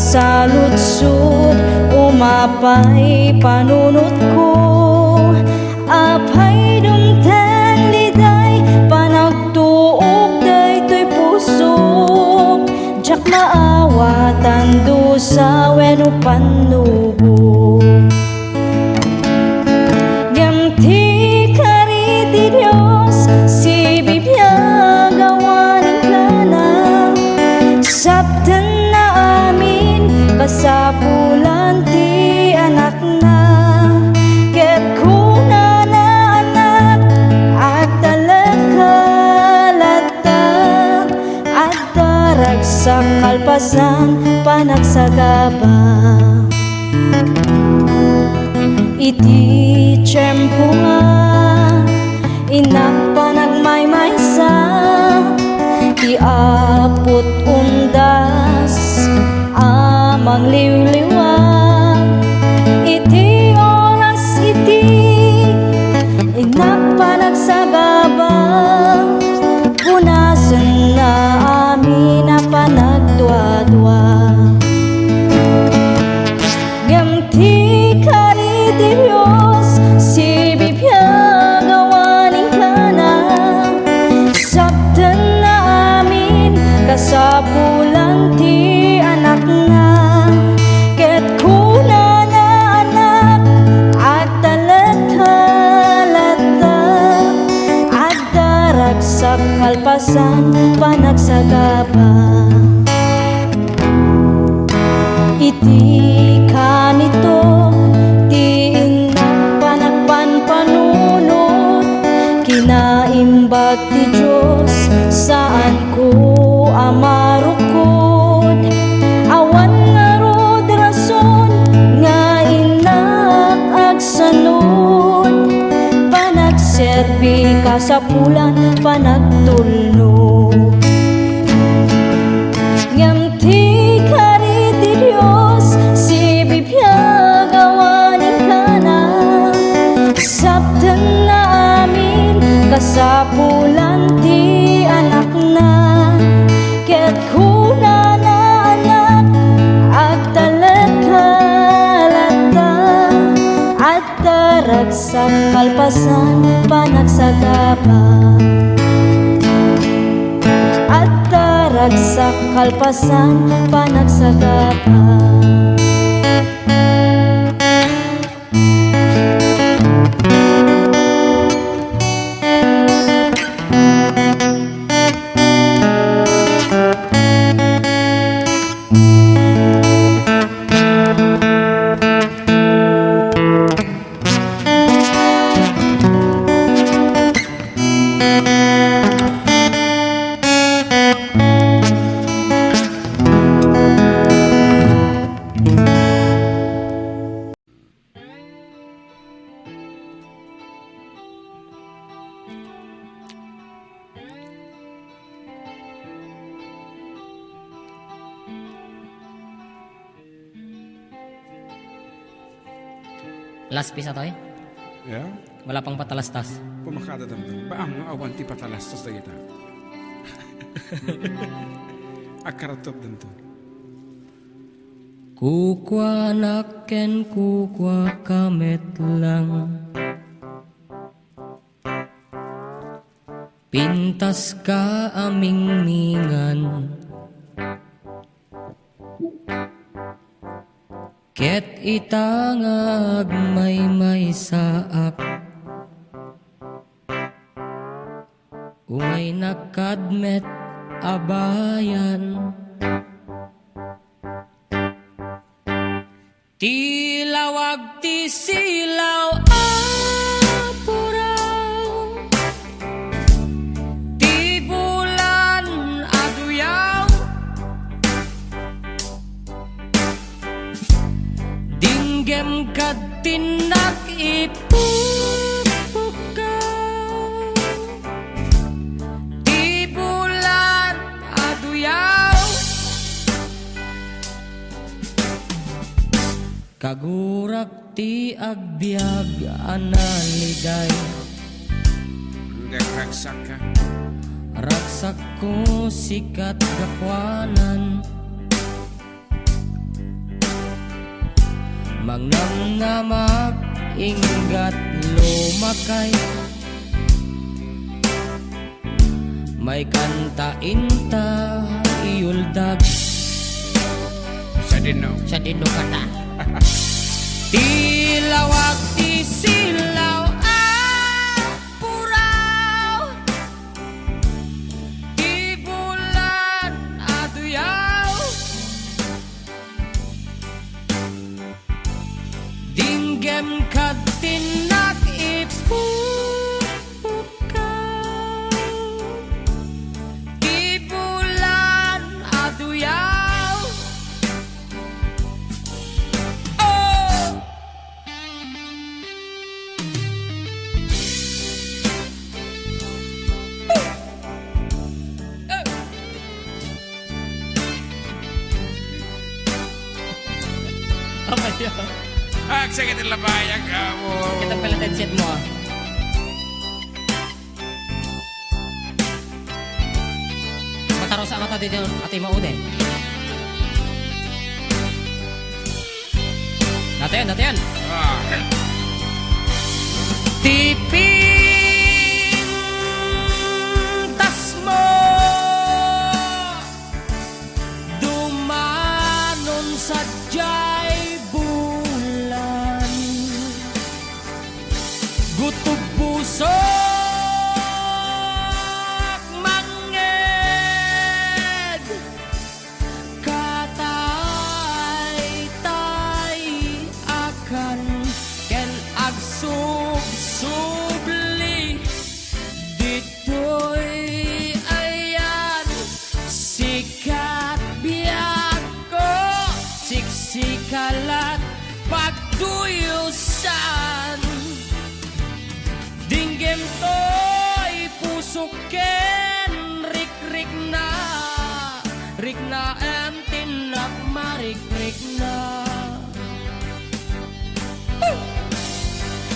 sa lutsod, umapay panunot ko. Apay dumteng liday, panagtuok daytoy pusok. Jak maawatan dusa wenno panubo. Gamti kariti Dios, si bibiyag awanin ka na. Sabtan na amin, kasapulan ti anak na. Ket kuna na anak, at talagkalata. At darag sa kalpasan, panagsagaba. Iti tiyempo nga, inak panagmaymaysa. Iapot undas, amang liwliwag. Iti oras iti, inak panagsagaba. Punasan na amin na panagdwa-dwa. Gamti kariti Dios, si bibiyag awanin ka na. Sabtan na amin, kasapulan ti anak na. Ket kuna na anak, at talagkalata. At darag sa kalpasan, panagsagaba. Iti kanito, ti inak panagpanpanunot. Kinaimbag ti Diyos, saan ko amarukod. Awan nga rod rason, nga inak agsanod. Panagserbi kasapulan, panagtulnog. Ngamti kariti Dios, si bibiyag awanin ka na. Sabtan na amin, kasapulan ti anak na. Ket kuna na anak, at talagkalata. At darag sa kalpasan, panagsagaba. At darag sa kalpasan, panagsagaba. Last piece na to eh. Ya, Wala pang patalastas. pumakada damdam. Baang nga awan ti patalastas na kita. Akaratop danto. Kukwa naken kukwa kamet lang. Pintas ka aming mingan. Ket itangag may saak. Umay nakadmet abayan. Tilawag ti silaw apuraw. Ti bulan aduyaw. Dinggem kad tinak ipupukaw. Ti bulan aduyaw. Kagurak ti agbyag analiday. Nagraksak ka. Raksak ko sikat gakwanan. Mangnamnamak inggat lumakay, may kanta inta iuldag. Sa dino. Sa dino kata. Tilawag ti silaw puraw, ti bulan aduyaw, dinggem kad tinak ipupukaw, ti bulan aduyaw. Oh! Apa ya? Sige labayan ka mo. Kita pala headset mo. Mataro sa mata dito ati maude. Natin. Ah. Tiping tas mo dumanon sa jay bulan, gutog puso manged, katay-tay akan ken agsub-subli dito'y ayan sikat biyag ko, siksikalat pagduyusan, dinggem to'y pusuken rik-rik na em tinak marik-rik na.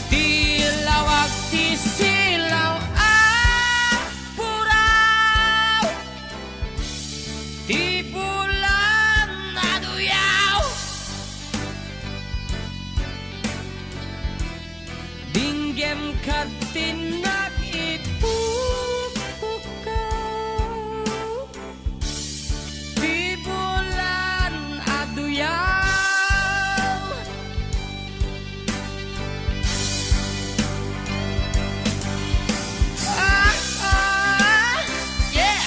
Tilawag ti silaw puraw, ti bulan aduyaw, dinggem kad tinak ipupukaw, ti bulan aduyaw. Yeah!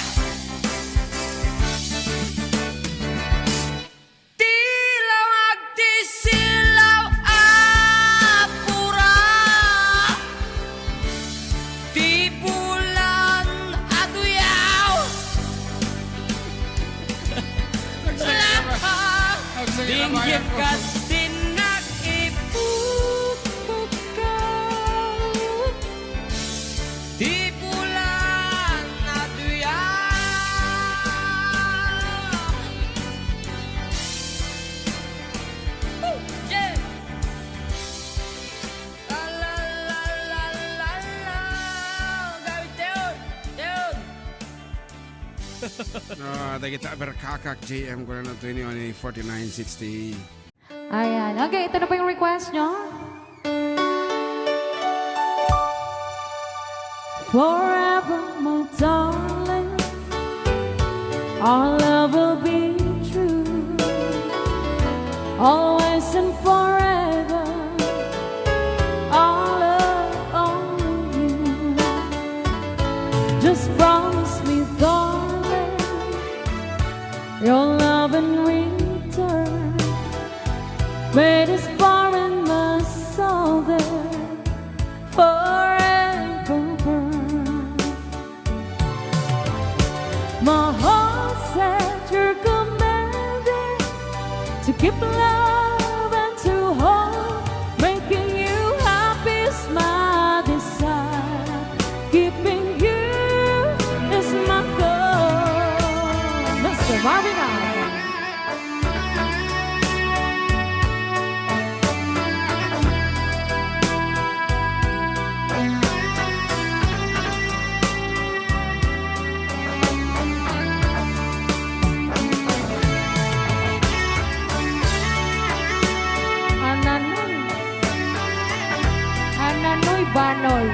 Tilawag ti silaw puraw, ti bulan aduyaw. Dinggit ka tinak ipupukaw, di bulan aduyaw. Yeah! La la la la la la. Gawin Teon! Kita berkakak JM ko na 214960. Ayan. Okay, ito na po yung request nyo. Forever, my darling, our love will be true. Always and forever, our love only you. Just promise me, darling, your love in return. Made us far in my soul there forever burn. My heart said you're commanded to keep love and to hold, making you happy is my desire. Keeping you is my goal. Mr. Marvin Allen. Banoy.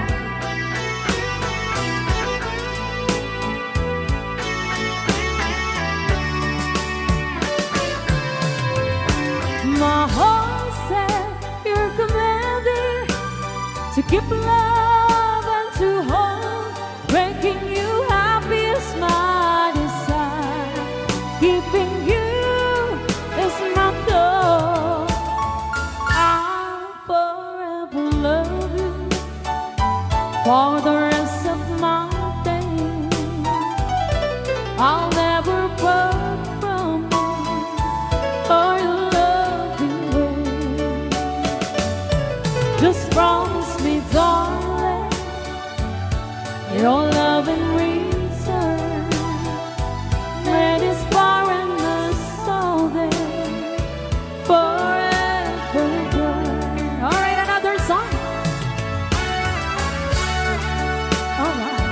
My heart said you're commanding to keep love and to hold, making you happy is my desire. Keeping you is my goal. I'll forever love you for the rest of my days. I'll never part from you or your loving way. Just promise me, darling, your love in return. Let this barrenness all there forever burn. All right, another song. All right.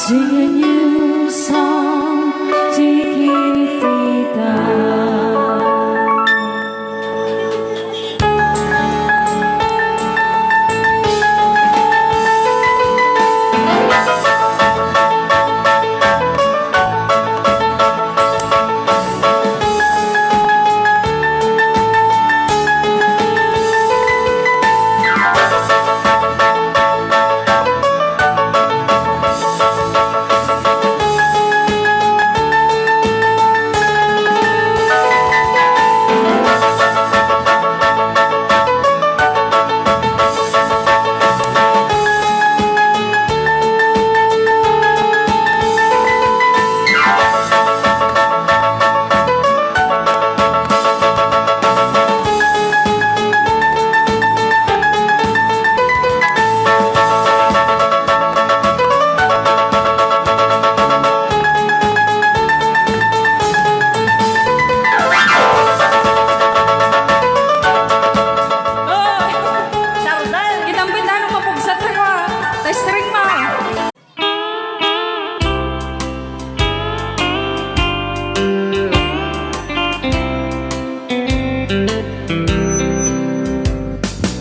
Sing a new song, chiquitita.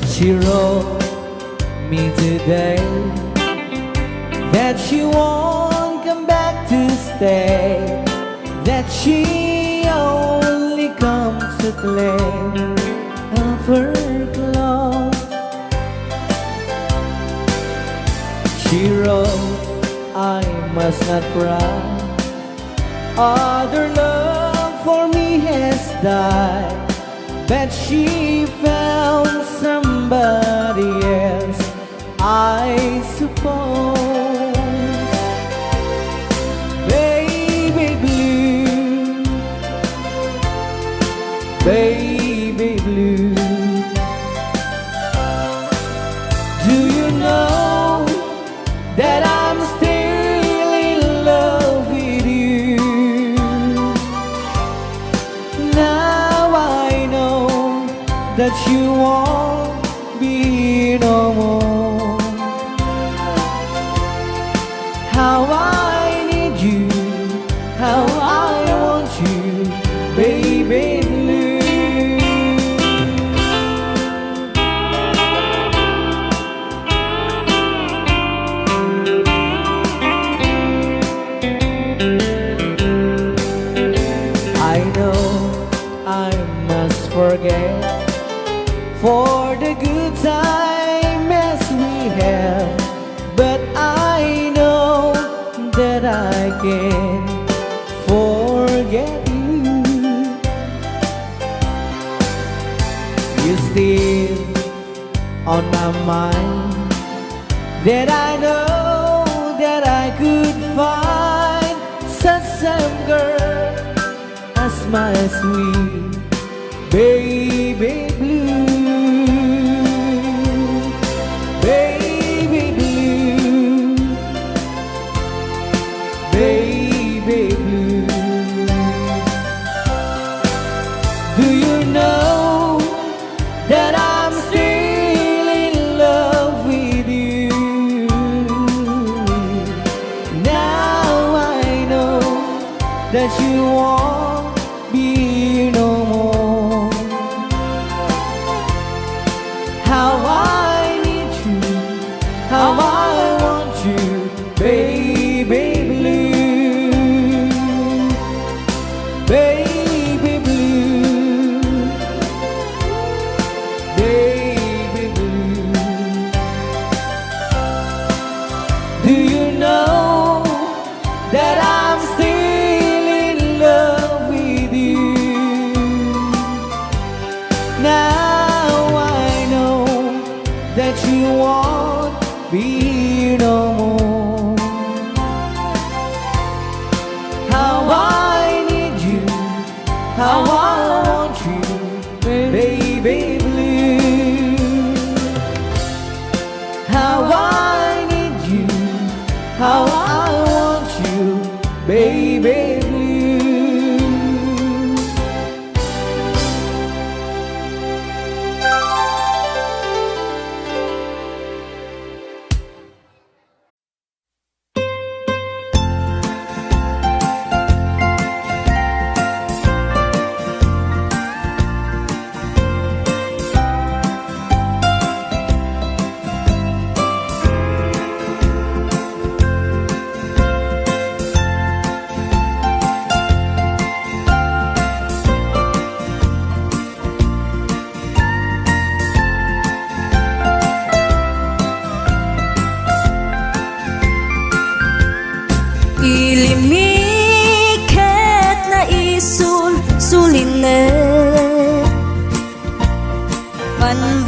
She wrote me today that she won't come back to stay, that she only comes to claim of her clothes. She wrote, I must not cry, other love for me has died, that she found somebody else, I suppose. Baby blue, baby blue, do you know that I'm still in love with you? Now I know that you won't be no more. How I need you, how I want you, baby blue. I know I must forget for the good time as we have, but I know that I can forget you. You're still on my mind, that I know that I could find such a girl as my sweet baby blue. Baby blue, baby blue, do you know that I'm still in love with you? Now I know that you won't be no more. How I need you, how I want you, baby blue, baby blue, baby blue. Do you know that I'm still in love with you? Now I know that you won't be no more. How I need you, how I want you, baby blue. How I need you, how I want you, baby blue.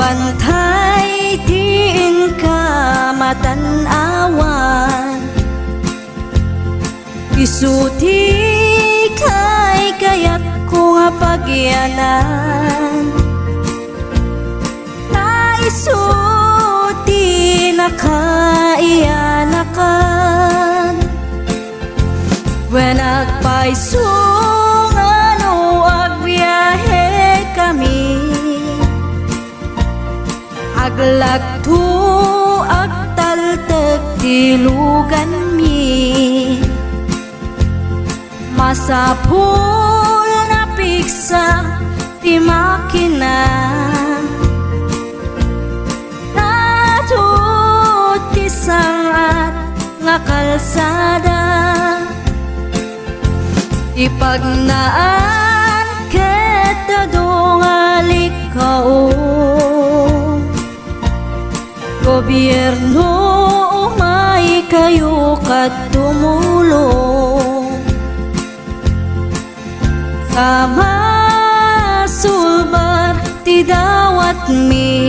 Bantay diin ka matanawan, isuti kay kayat ko nga pagyanan, naisuti na kaiyanakan. When nagpaisong ano agbiyahe kami, aglagto agtaltag tilugan mi, masapul na piksa ti makina, natut ti sangat nga kalsada, ipagnaan ket dongali kao, gobyerno umay kayo kat tumulong, kamasulbar ti dawat mi,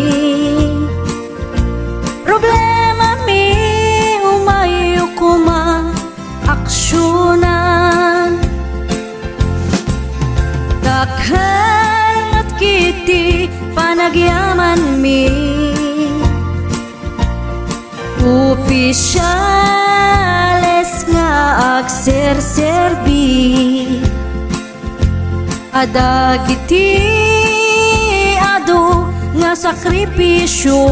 problema mi umayo kuma aksyonan, dakhan at kiti panagyaman mi, opisyales nga agserserbi, adagiti ado nga sakripisyo,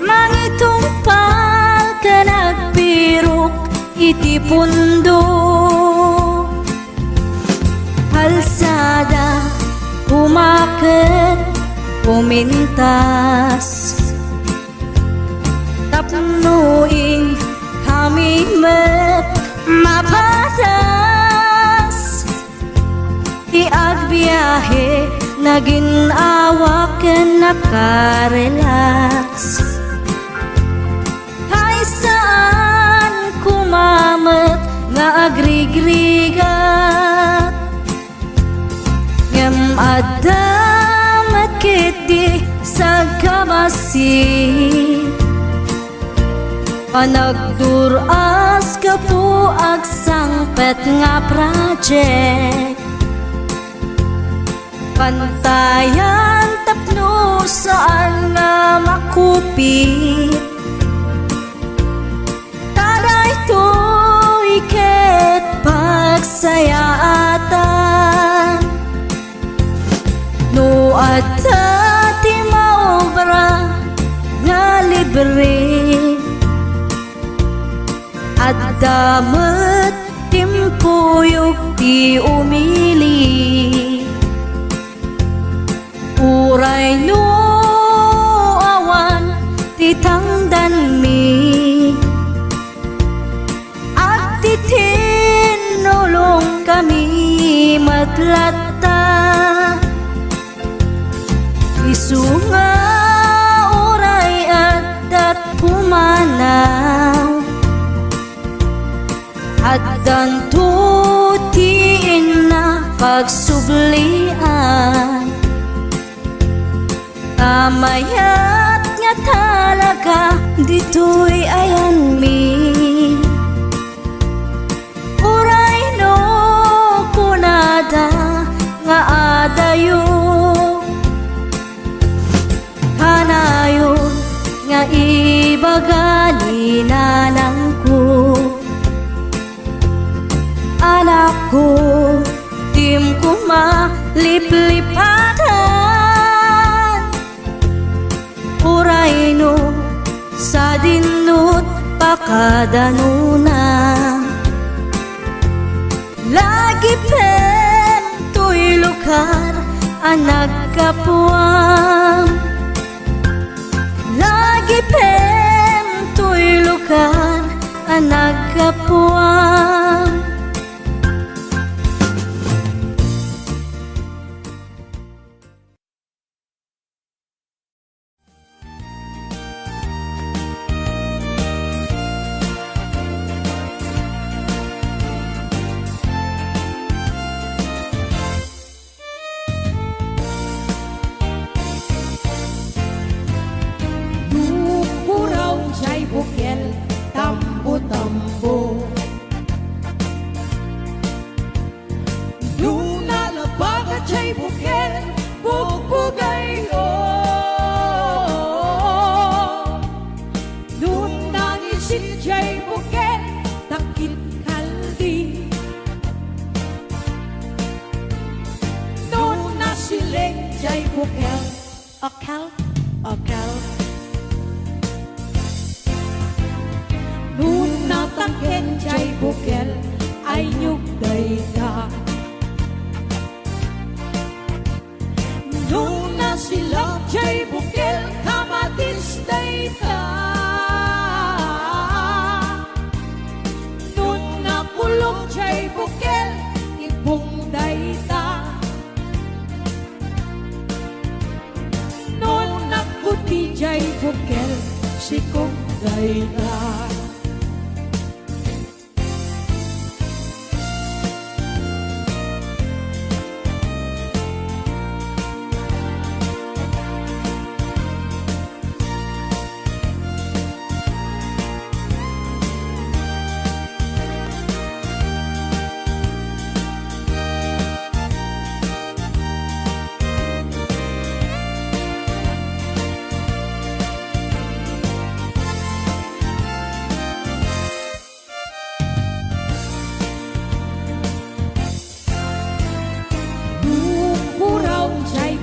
mangitumpal ka nagpirok iti pundo, halsada umaket pumintas, tapnuin kami met mapatas, iagbiyahe naging awaken nakarelax, ay saan kumamet nga agrigrigat, ngem adamat kiti sa kabasi, panagduras ka po agsangpet nga project, pantayan tapno saan nga makupit, taday to iket pagsayaatan, no adda ti maobra nga libre, at damat timpuyog ti umili, uray no awan ti tangdan mi, at ti tinulong kami matlatta, isunga uray at pumanaw, at dantutiin na pagsublian, tamayat nga talaga dito'y ayan mi, uray no kunada nga adayo, hanayon nga ibagani nanang ko, anak ko, tim ko maliplipatan, uray no sa dinut pakadanuna, lagi pen to'y lugar ang nagkapuam, lagi pen to'y lugar ang nagkapuam. bukel si kong dayda.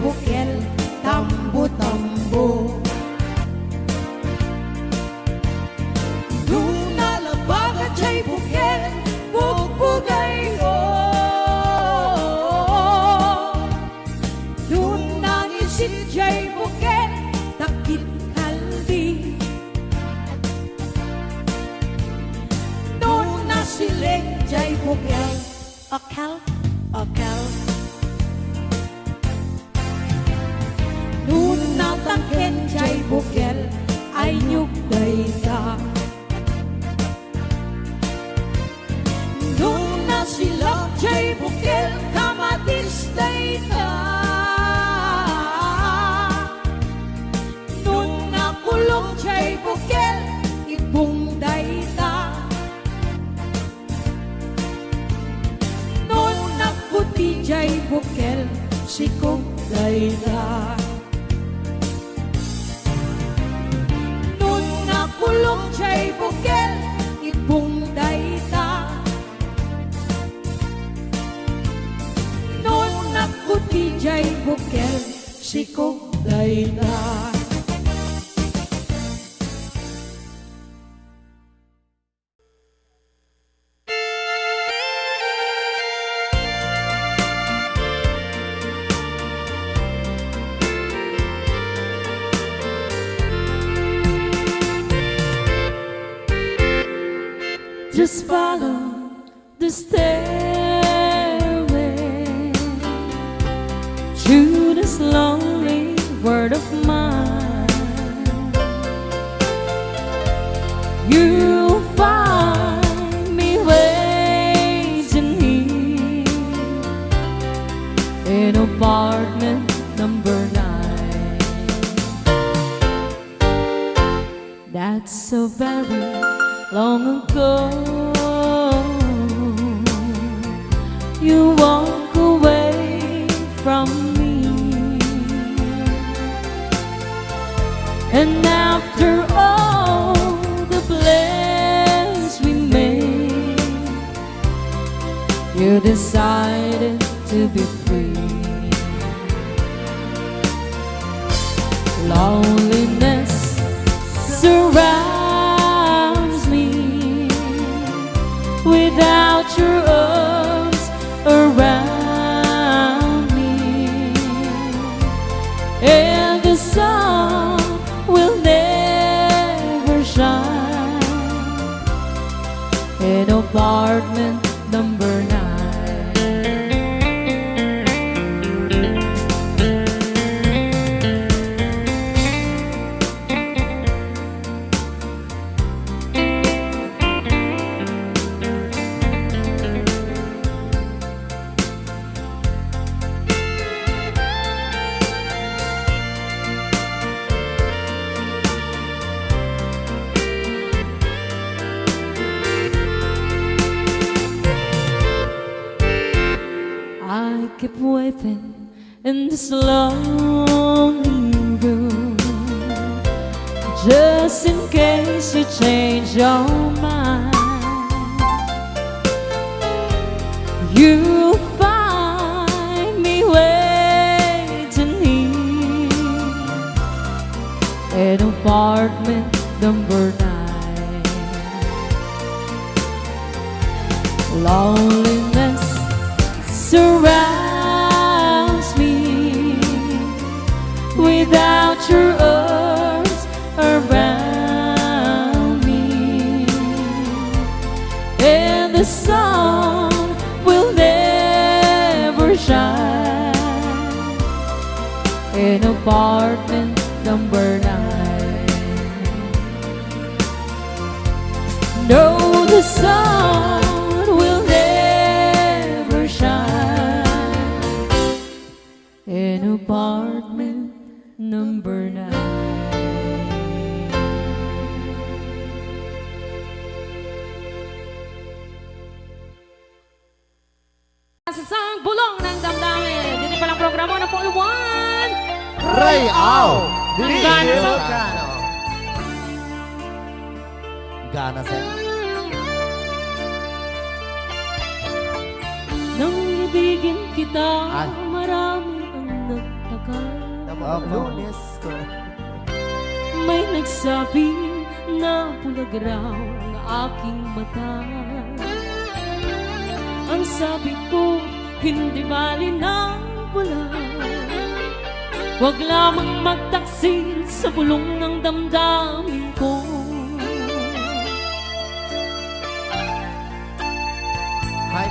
Bukel, tambo-tambo. Doon nalabagan siya'y bukel, bugbugay ko. Doon nangisit siya'y bukel, takit kaldi. Doon nasilig siya'y bukel, akal, akal. Noon natangken siya'y bukel, ay nyugday ka. Noon nasilap siya'y bukel, kamatisday ka. Noon nakulong siya'y bukel, ibungday ka. Noon nakuti siya'y bukel, sikugday ka. Kulong siya'y bukel, ibungday ta. Noon nakuti siya'y bukel, sikugday ta. Just follow the stairway to this lonely word of mine. You'll find me waiting here in apartment number 9. That's so very long ago. You walk away from me, and after all the plans we made, you decided to be free. Loneliness surrounds me without your arms around me, and the sun will never shine in apartment number 9. I keep waiting in this lonely room, just in case you change your mind. You'll find me waiting here in apartment number 9. Loneliness surrounds me without your arms around me, and the sun will never shine in apartment number 9. Sa sang bulong ng damdamin. Dito palang programa na po One. Ray Au! Gana sa- Gana sa... Nang ibigin kita, Ay. marami ang nagtaka. Lunes ko. May nagsabi na bulag raw ang aking mata. Ang sabi ko, hindi bali ng bula. Huwag lamang magtaksil sa bulong ng damdamin ko. Hi.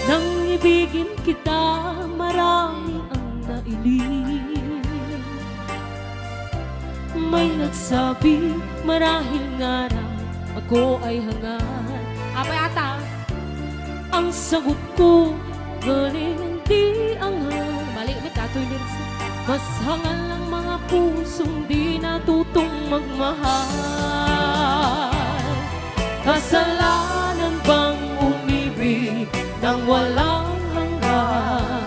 Nang ibigin kita, marami ang nailing. May nagsabi, marahil nga raw ako ay hangat. Apa yata? Ang sagot ko, galing hindi anghang. Mali, ba't ato yung lyrics? Mas hangal ang mga pusong di natutong magmahal. Kasalanan bang umibig nang walang hanggan?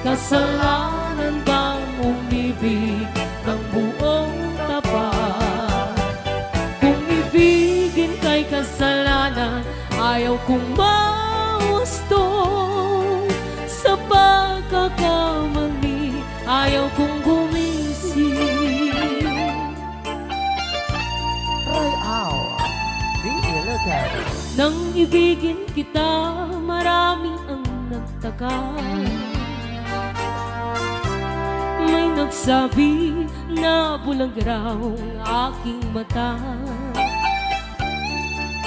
Kasalanan bang umibig ng buong tapat? Kung ibigin kay kasalanan, ayaw kong mawasto. Sa pagkakamali, ayaw kong gumising. Ray Au! Di ilugan. Nang ibigin kita, marami ang nagtaka. May nagsabi na bulag raw ang aking mata.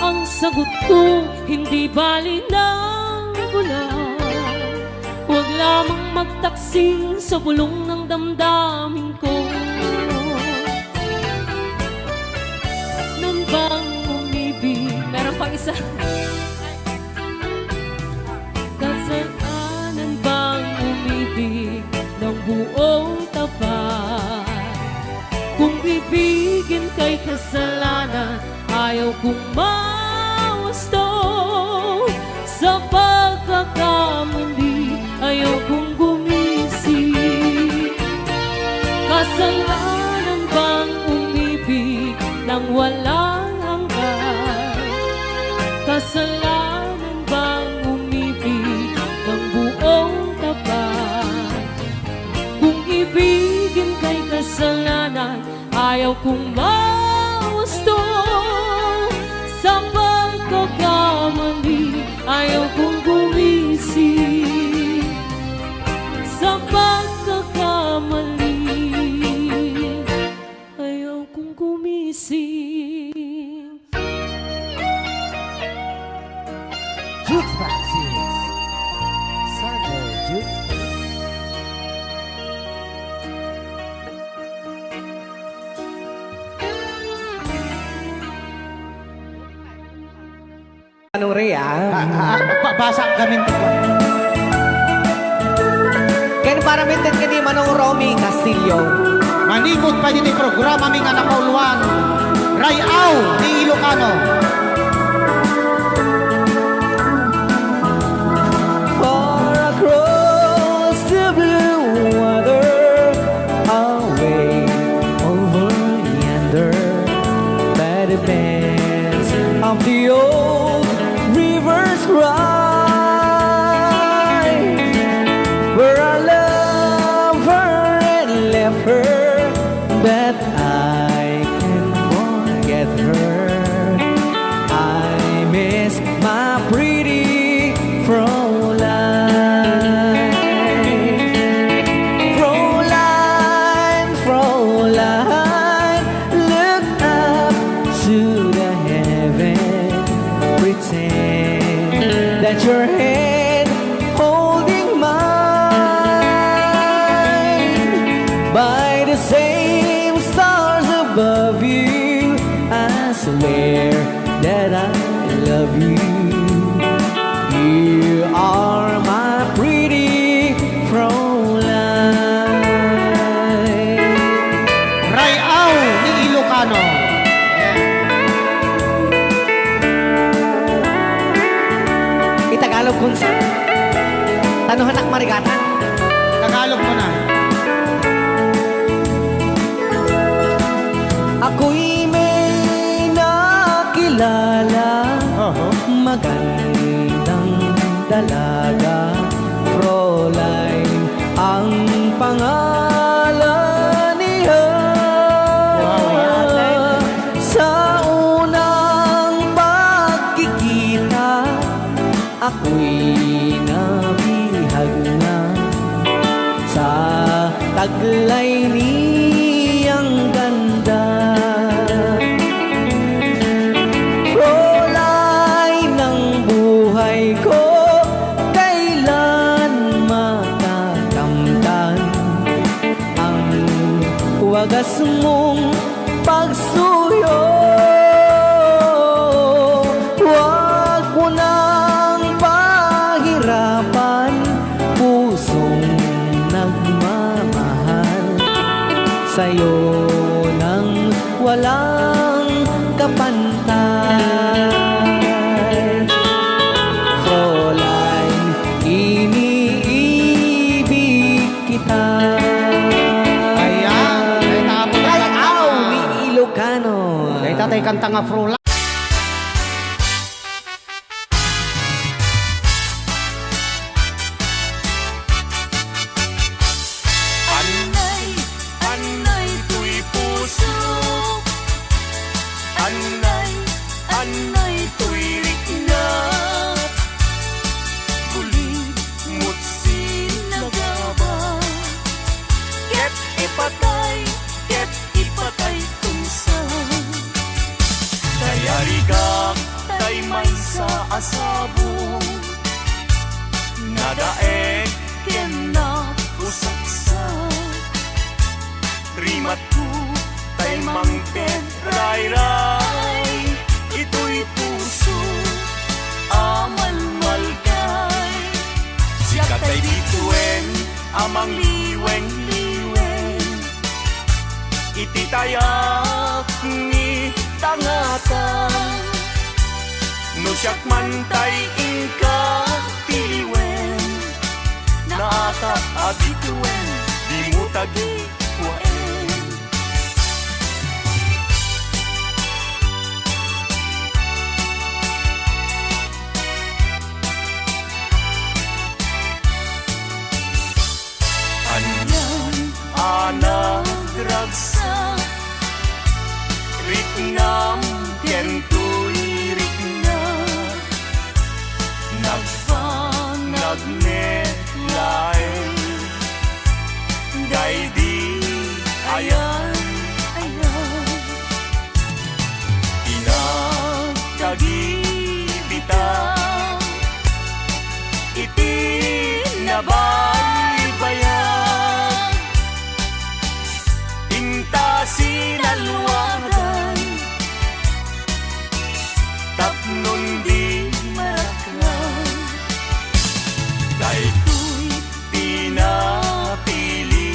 Ang sagot ko, hindi bali ng bula. Huwag lamang magtaksil sa bulong ng damdamin ko. Nang bang umibig, meron pang isa. Kasalanan bang umibig ng buong tapat? Kung ibigin kay kasalanan, ayaw kong mawasto. Sa pagkakamali, ayaw kong gumising. Kasalanan bang umibig nang walang hanggan? Kasalanan bang umibig ng buong tapat? Kung ibigin kay kasalanan, ayaw kong mawasto. Sa pagkakamali, ayaw kong gumising. Sa pagkakamali, ayaw kong gumising. Jukes Vaccines. Sunday Jukes. Anong Ray, Basa kami. Ken para minten kini Manong Romy Castillo. Manipot pa din yung programa mi nga nakauluan. Ray Au! Di Ilocano. Far across the blue water, away over yonder, by the banks of the old rivers ride, where I love her and left her, but I can't forget her. I miss my pretty Fräulein. Fräulein, Fräulein, look up to the heaven, pretend that your hand holding mine. By the same stars above you, I swear that I love you. You are my pretty Fräulein. Ray Au! Di Ilocano. Itagalog ko Kunsa. Tanuhan ak marigatan. Tagalog mo na. Ako'y may nakilala, magandang dalaga, Fräulein ang pangalan niya. Sa unang pagkikita, ako'y nabihag na sa taglay niyang ganda. Fräulein ng buhay ko, kailan matakamtan ang wagas mong pagsuyo. Huwag mo nang pahirapan pusong nagmamahal sa'yo nang walang kapantay. Fräulein, iniibig kita. Ayan. Ay, tapos Ay, na aw, ni Ilocano. Ay, tatay kanta nga Fräulein. Anay, anay, tuy puso. Anay, anay, tuy rikna. Guling mutsi nagaba. Ket ipatay tunsa. Kayarigak, tay may sa asabong. Nadaek, ken na usaksa. Rimat ko, tay mangped, ray-ray. Ito'y puso, amal-mal kay. Siya tay bituen, amang liweng-liweng. Ititayak ni tangatan. No siyak man tay ingka tiliwen. Naatap abituen, di mo tagi kuwaen. Anyan, anak ragsa. Riknam, kentuy rikna. Nagnelay. Gay di ayan, ayan. Pinagkagibitaw. Itinabaybayan. Inta sinalwagan. Tapnon di maraklan. Kay ko'y pinapili.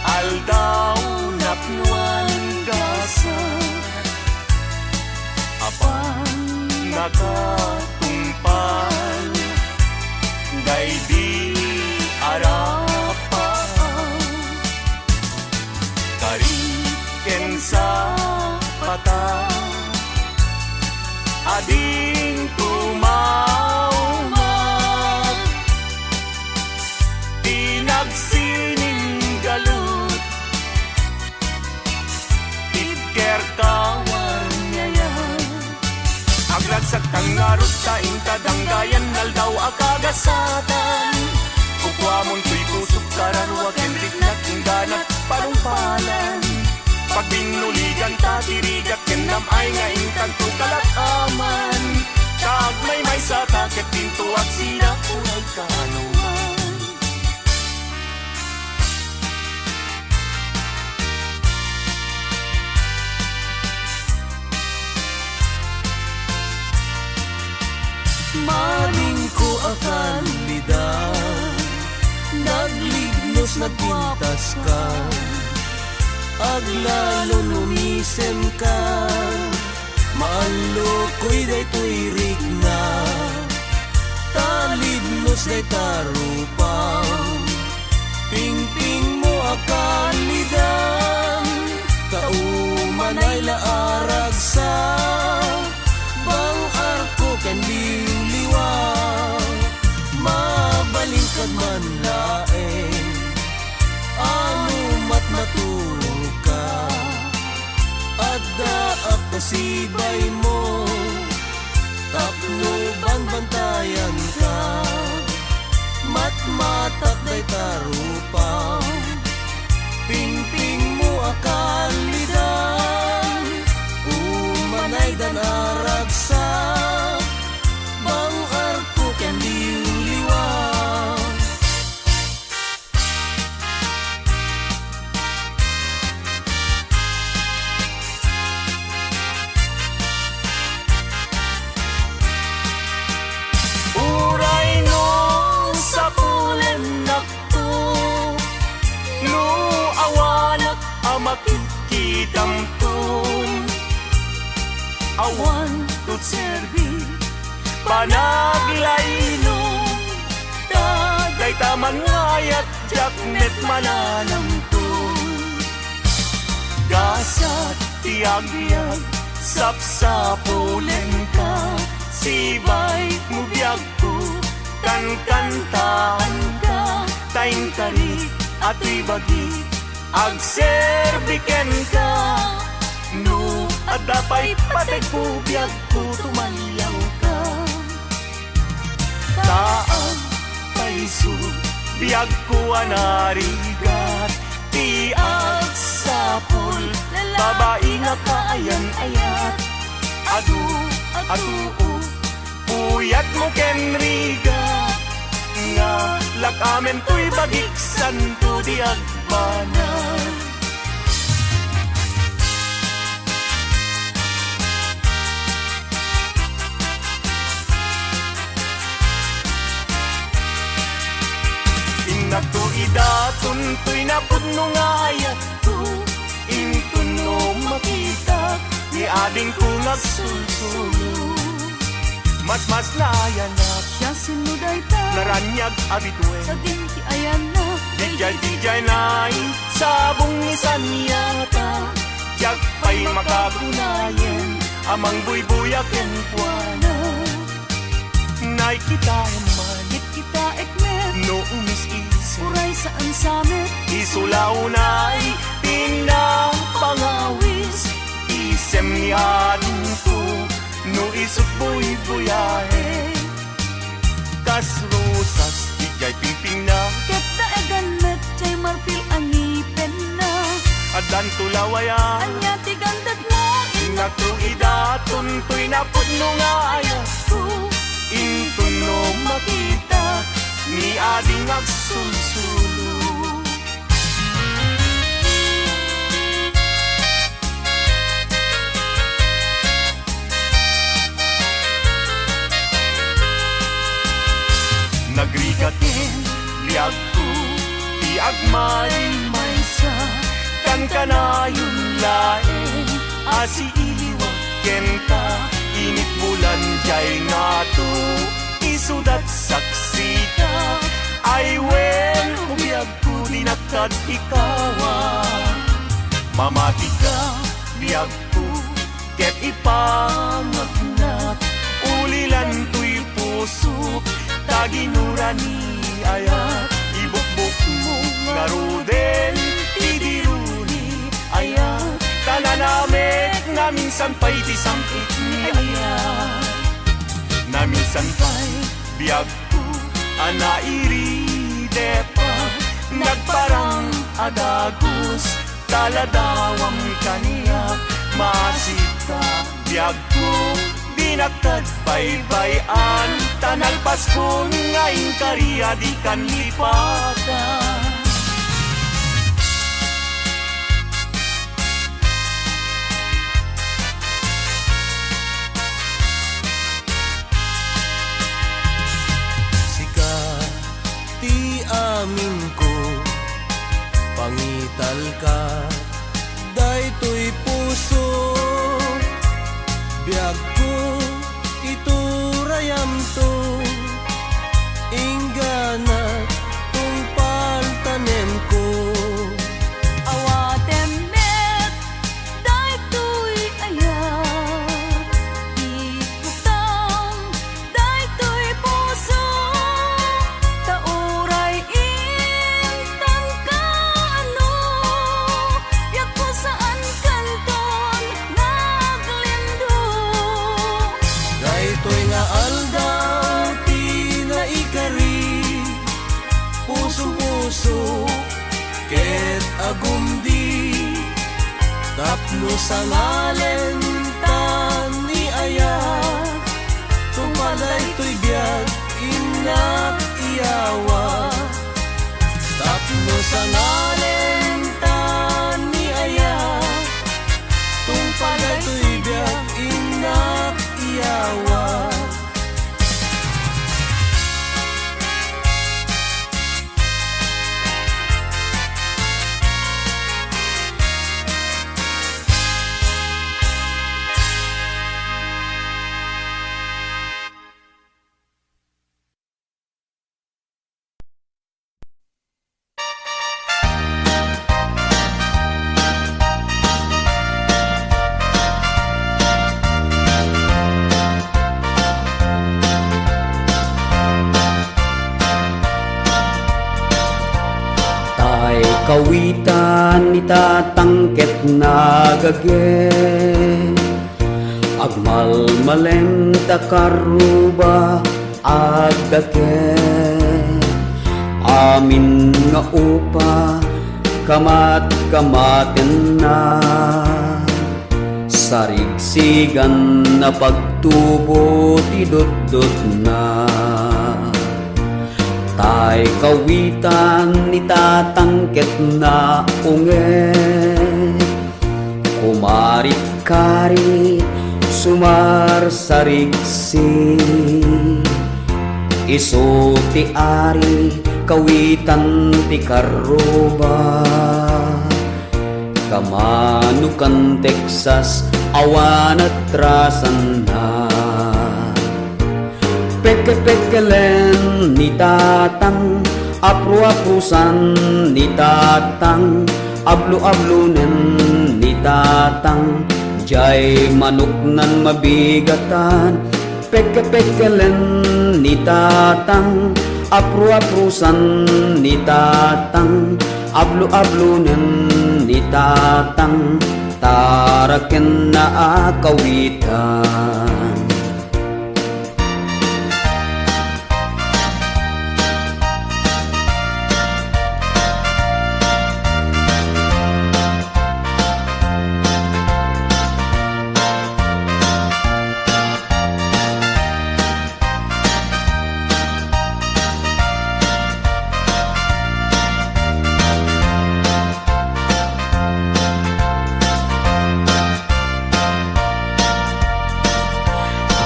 Aldaw napnuan kasa. Apan nakatumpal. Kay di arapan. Kariken sa mata. Ading tumawag. Pinagsining galut. Tidker kawar niya yan. Aglagsak kang ngarot sa intadanggayan. Naldaw akagasatan. Kukwamon tuy pusok kararwag. Henrik na kingganat parumpalan. Pag binuligan tatirigat. Kenam ay nga intanto kalakaman. Kagmay may sa takit pinto at sila kulay kanuman. Maning ko akan lidan. Naglignos nagpintas ka. Aglalon lumisem ka. Maalo ko'y day tuirik na. daglignos day tarupang pingping mo akan lidan kauman ay laarag sa bang arko ken liwliwang mabalingkad man laeng anumat matulog ka at daap kasibay mo tapno bang bantayan ka matmatak day tarupang pingping mo akan lidan umanay dan aragsa bang arko ken liwliwang uray no sa pulen nakto no awanak amakikidamton awan tut serbi panaglainong tagay taman ngayat jaknet mananamton gasat tiag-biag sapsapulen ka sibay mo biyag ko kankantaan ka taing tarik at ibagi agserbiken ka no at dapay patay po biyag ko tumalilaw ka taang paiso biyag ko anarigat tiag sapul babae nga kaayan-ayat adu puyat mo ken riga nga lakamen to'y bagiksan to di agbanan inakto idaton to'y napudno nga ayat to intun no makita ni ading ko nagsulsulo mas nayanak Siya sinuday ta naranyag abituen sa dinti ayan na dijay nai sabong isan yata jag pa'y makagunayen amang buybuyaken kuana nay kita man Git kita ekmet no umis isi Uray saan samet isulaw na'y pinapangawis isem ni ading ko no isut buy-buyahe kas rosas dijay pingping na Ket na egan met Jay marfil angipen na adan tulawayan Anya tigandag mo inakto idaton to'y napudno nga ayat Inaku intun no makita ni ading agsulsulo nagrigatin liag ko tiag may sa kan kanayon laeng asi iliwag kenta init bulan jay nga to isudat saksita ay wen umiyag ko dinakad ikawa mamati ka liag ko ket ipangagnat ulilan to'y pusok taginurani ayat ibukbuk mo nga ruden idiruni ayat kananamek na minsan pa'y disangkit ni ayat na minsan pa'y biyag ko anairi depa nagparang adagos taladawam kaniyak masita biyag ko dinagtad baybayan tanalpas ko ngayon kariya di kan lipatan sika ti amin ko pangital ka daytoy puso biyag ko iturayam to ing No sa ngalen ta ni Aya, tumalay to'y biyag inak iyawa. Tapno sa ngalen ta ni Aya, tumalay to'y biyag inak iyawa. Kawitan ni tatangket nagage, agmalmalem takaruba agdake. Amin nga upa kamat-kamaten na, sarigsigan na pagtubo tidot-dot na. Tay kawitan ni tatangket na unge, kumarit-karit sumarsarigsi. Isu ti ari kawitan ti karuba, kamanukan Texas awan at rasan na. Peke-pekelen ni tatang, apru-aprusan ni tatang, ablu-ablunen ni tatang, jay manok nan mabigatan. Peke-pekelen ni tatang, apru-aprusan ni tatang, ablu-ablunen ni tatang, taraken na akawitan.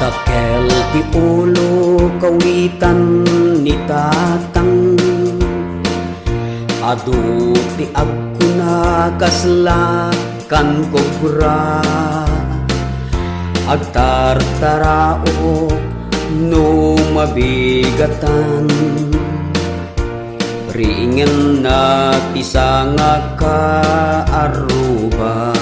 Dakel ti ulo kawitan ni tatang, adu ti agkuna kaslakan kobra. Agtartarao no mabigatan, ringen na ti sanga kaaruba.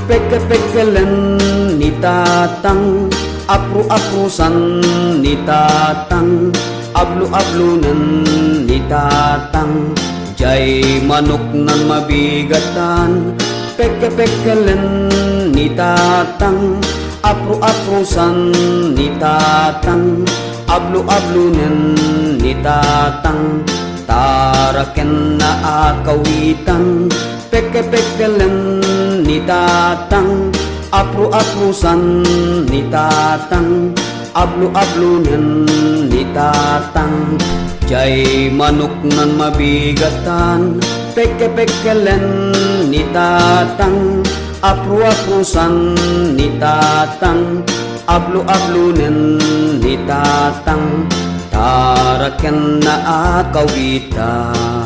Peke-pekelen ni tatang, apru-aprusan ni tatang, ablu-ablunen ni tatang, jay manok nan mabigatan. Peke-pekelen ni tatang, apru-aprusan ni tatang, ablu-ablunen ni tatang, taraken na akawitan. Peke-pekelen ni tatang, apru-aprusan ni tatang, ablu-ablunen ni tatang, jay manok nan mabigatan. Peke-pekelen ni tatang, apru-aprusan ni tatang, ablu-ablunen ni tatang, taraken na akawitan.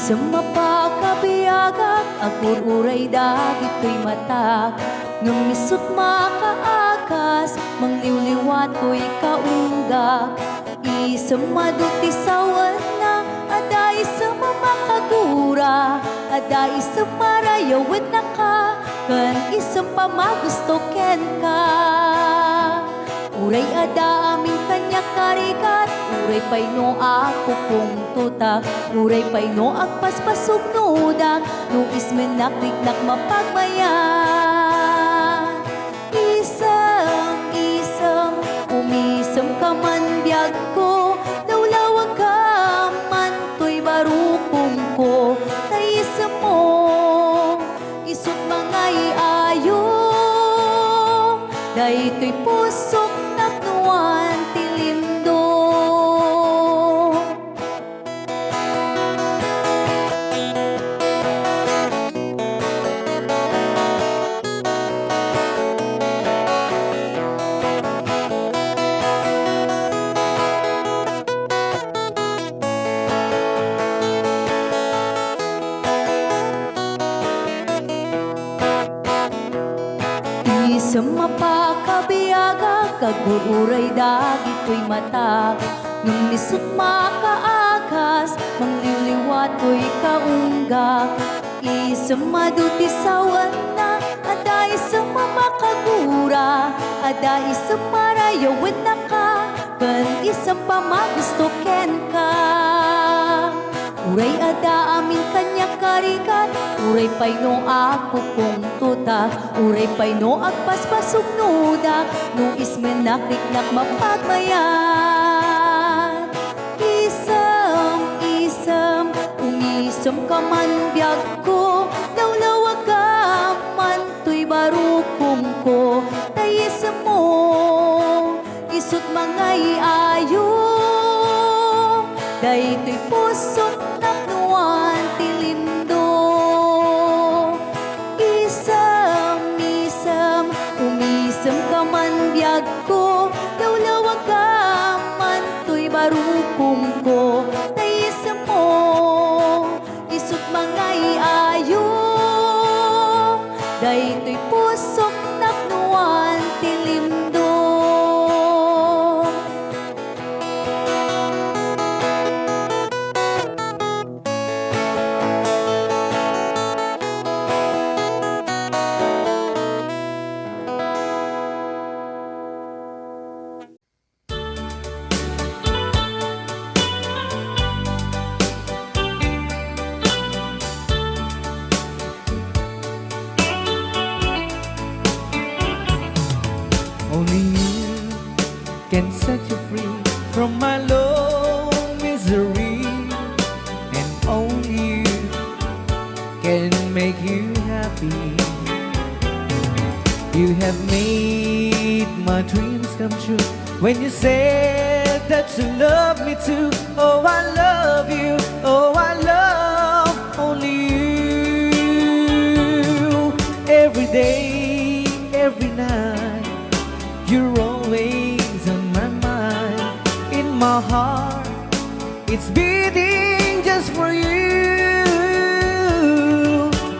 Sumapakabiagak, agur-uray dagito'y mata. Numisot makaakas, mangliwliwat ko'y kaunggak. Isamaduti sawan na, aday sa mamakagura. Aday sa marayawit na ka, kan isang pamagusto ken ka. Uray ada aming kanya kanya karikat Uray pay no ako pong tutak Uray pay no agpaspasog nudak No ismenakliknak mapagmayan Isang umisam ka man biyag ko Lawlawag ka man to'y barukong ko Taisam mo isut mga iayo Dahito'y pusok napnuan tilindo Sa mapakabiyaga, kagururay dagit ko'y mata Nung nisot makaakas, mangliliwat ko'y kaunggak Isang madutisawan na, ada isang mamakagura Ada isang marayawan na ka, kan isang pamagustoken ka Uray ada amin kanya karikat Uray pay no ako pong tutak Uray pay no agpaspasog nudak No ismenakliknak mapagmayan Isam umisam ka man biyag ko Lawlawag ka man to'y barukong ko Tayisam mo isut mga iayo Dahito'y pusot napnuan tilindo Isam umisam ka man biyag ko Lawlawag ka man to'y barukong ko Taisam mo isut mga iayo Dahito'y pusok napnuan tilindo Only you can set you free from my low misery, and only you can make you happy. You have made my dreams come true when you said that you love me too. Oh, I love you. Oh, I love only you. Every day, every night, you're always on my mind. In my heart, it's beating just for you.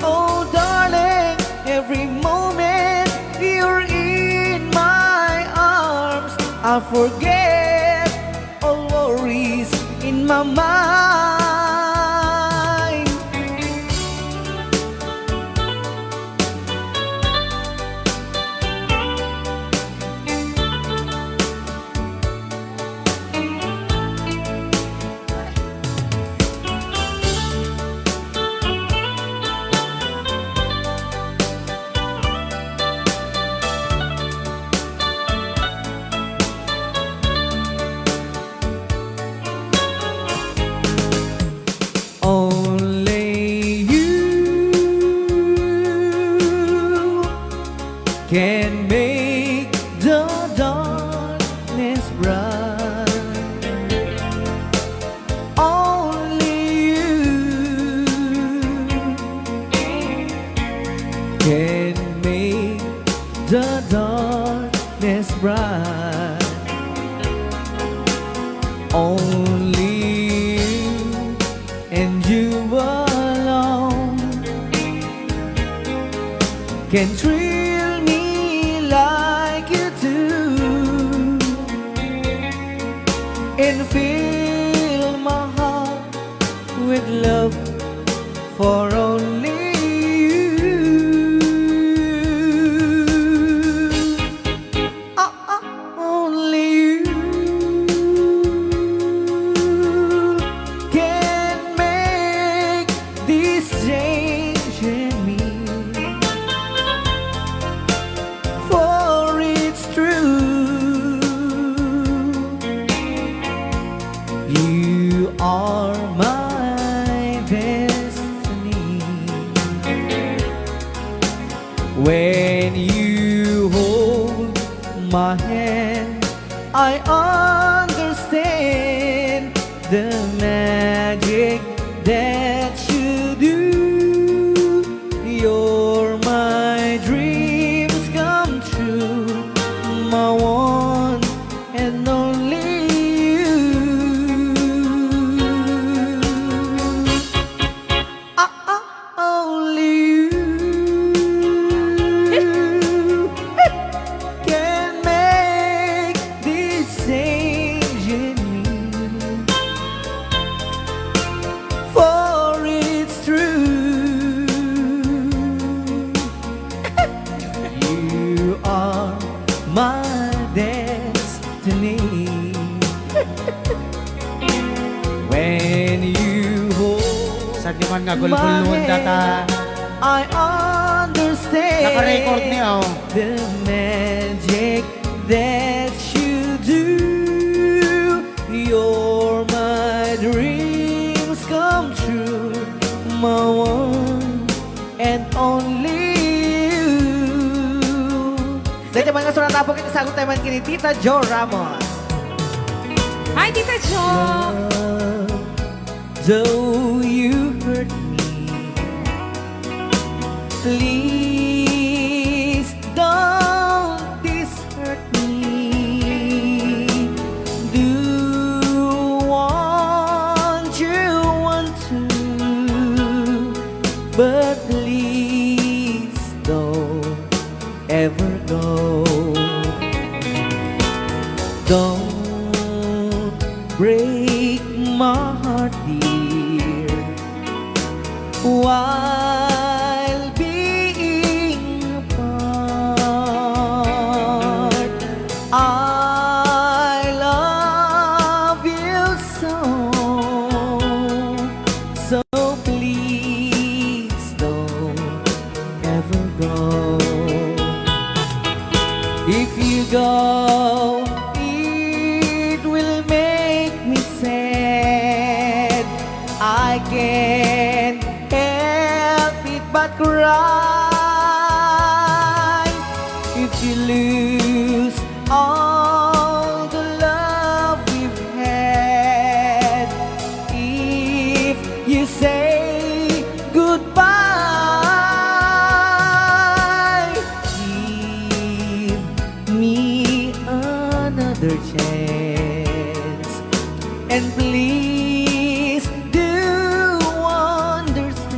Oh, darling, every moment you're in my arms, I forget all worries in my mind. Only you can make the darkness bright. Only you can make the darkness bright. Only you and you alone can thrill me like you do, and fill my heart with love for only you. Only you. my hand, I understand the magic that you do. You're my dreams come true, my one and only you. Only you can make this change in me, for it's true. You are my destiny. When you hold Sa di man nga gulgulon data I understand naka-record niya oh. the magic that you do. You're my dreams come true, my one and only you. Dahil mga surat po kita sagot tayo man kini Tita Jo Ramos. Hi, Tita Jo! Though you hurt me, please don't dishurt me. Do want you want to, but please don't ever go. Don't break my heart, dear, while being apart. I love you so please don't ever go. If you go, it will make me sad. I can't help it but cry. If you lose all the love we've had, if you say goodbye, give me another chance, and please do understand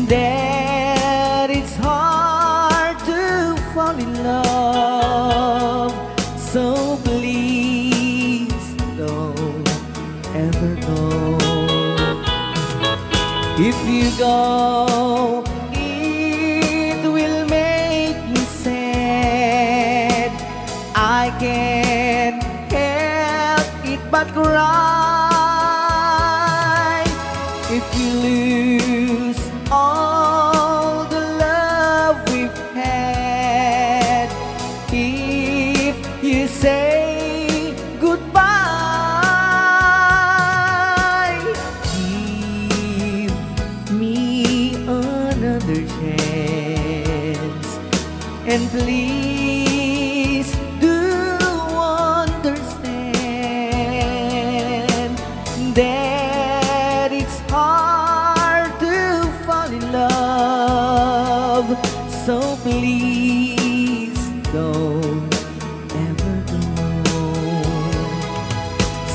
that it's hard to fall in love. So please don't ever go. If you go, it will make me sad. I can't help it but cry. If you lose all the love we've had, if you say goodbye, give me another chance, and please do understand that it's hard to fall in love. So please don't ever go.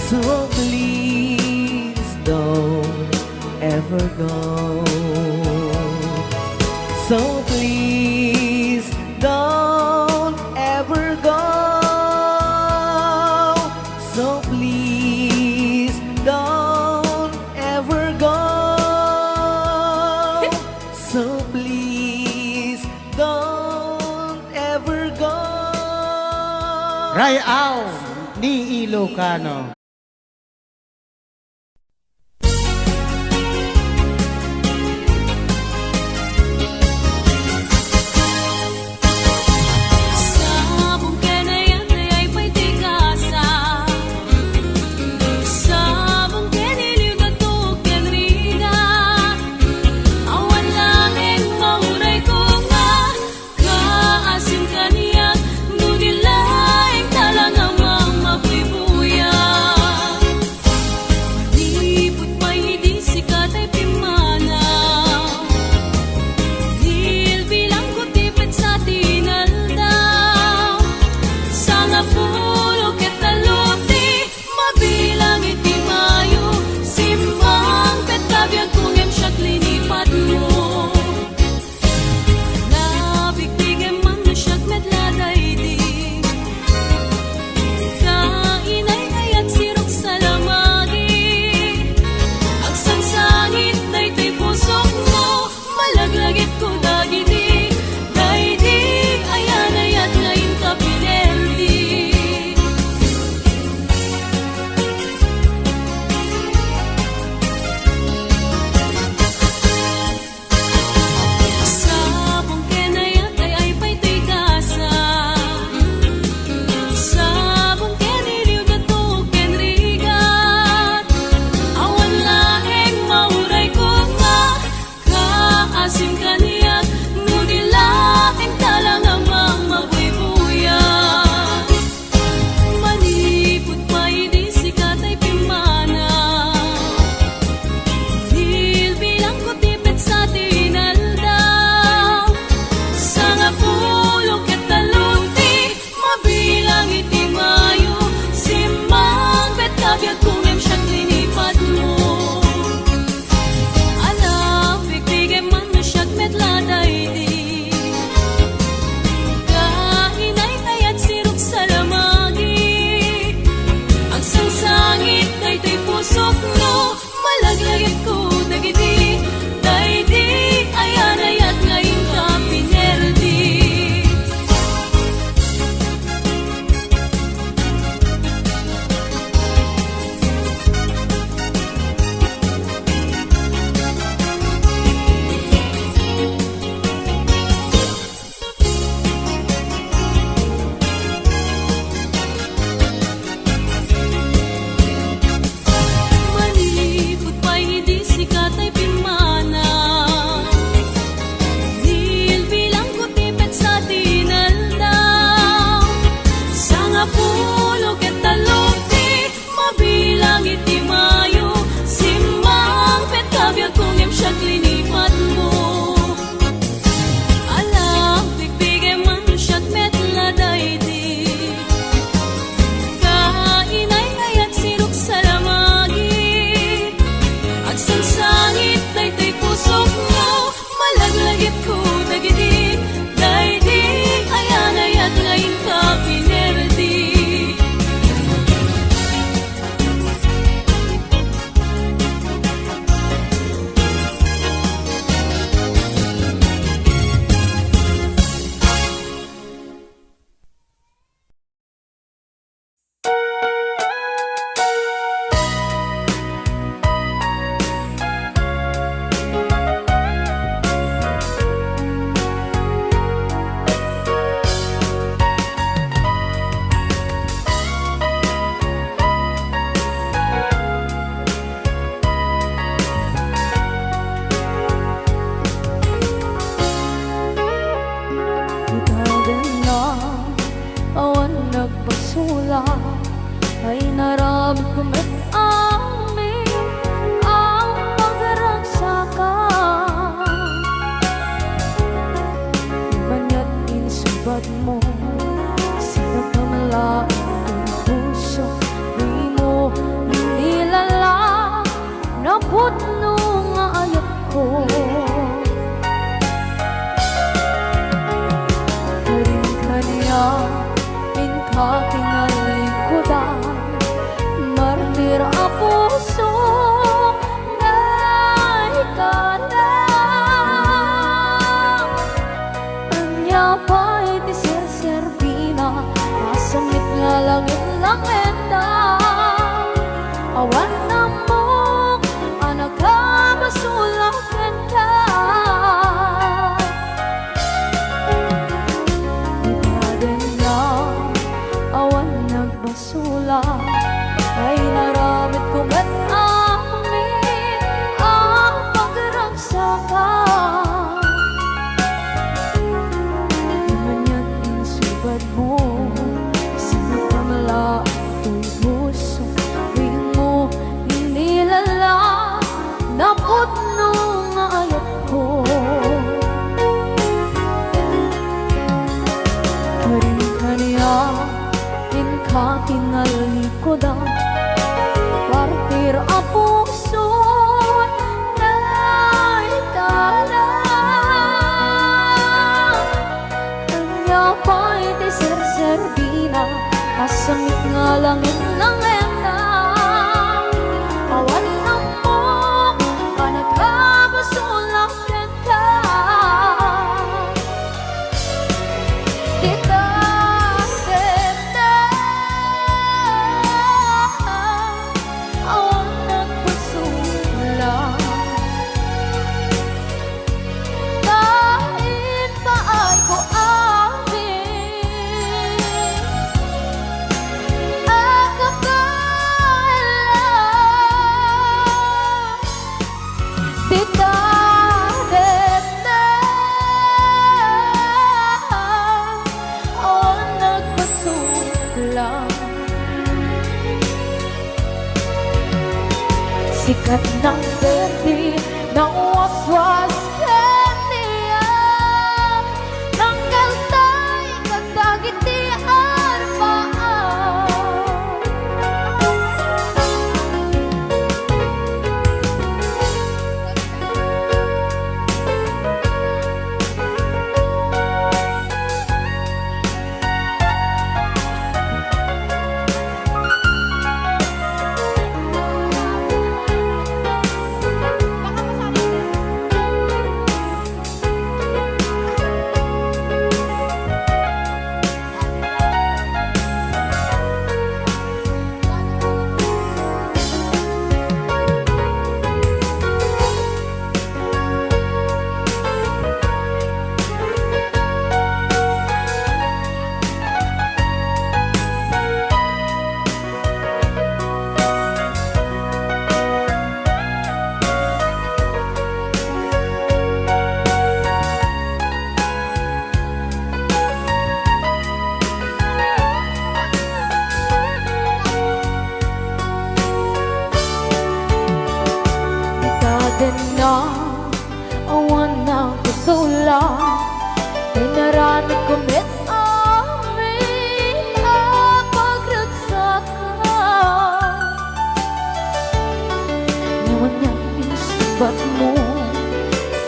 So please don't ever go. So please don't ever go. So please don't ever go. So please don't ever go. Rayaw ni Ilocano. Sabong kenayang ay may tigasa. Sabong keniliw na tukyan riga. Awan langit mauray ko nga. Kaasim ko. Kanya inka kinalikudan, martir a puso na ikalang. Kanya pa'y tiserservina, masamit nga langit lang endang. Awan na mo, anak ka masulakan ka. Sula ay naramit ko ba't amin ang pagragsakan. Di man yan insubad mo, sinakamala ito'y puso. Tuwing mo inilala, naputno nga ayat ko. Karin-kanya inka tinalikodan, partir a puso na ikalang. Kanya pa'y tiserservina, masamit nga langit ng endang. Awan na mo, panagkabasulakan ka. Sikat ng berde ng waswas kaniya, ng kaltay kagagitian paan. Na awan na kusula, tinarami ko met amin ang pagragsakan. Ngayon niyang insubat mo,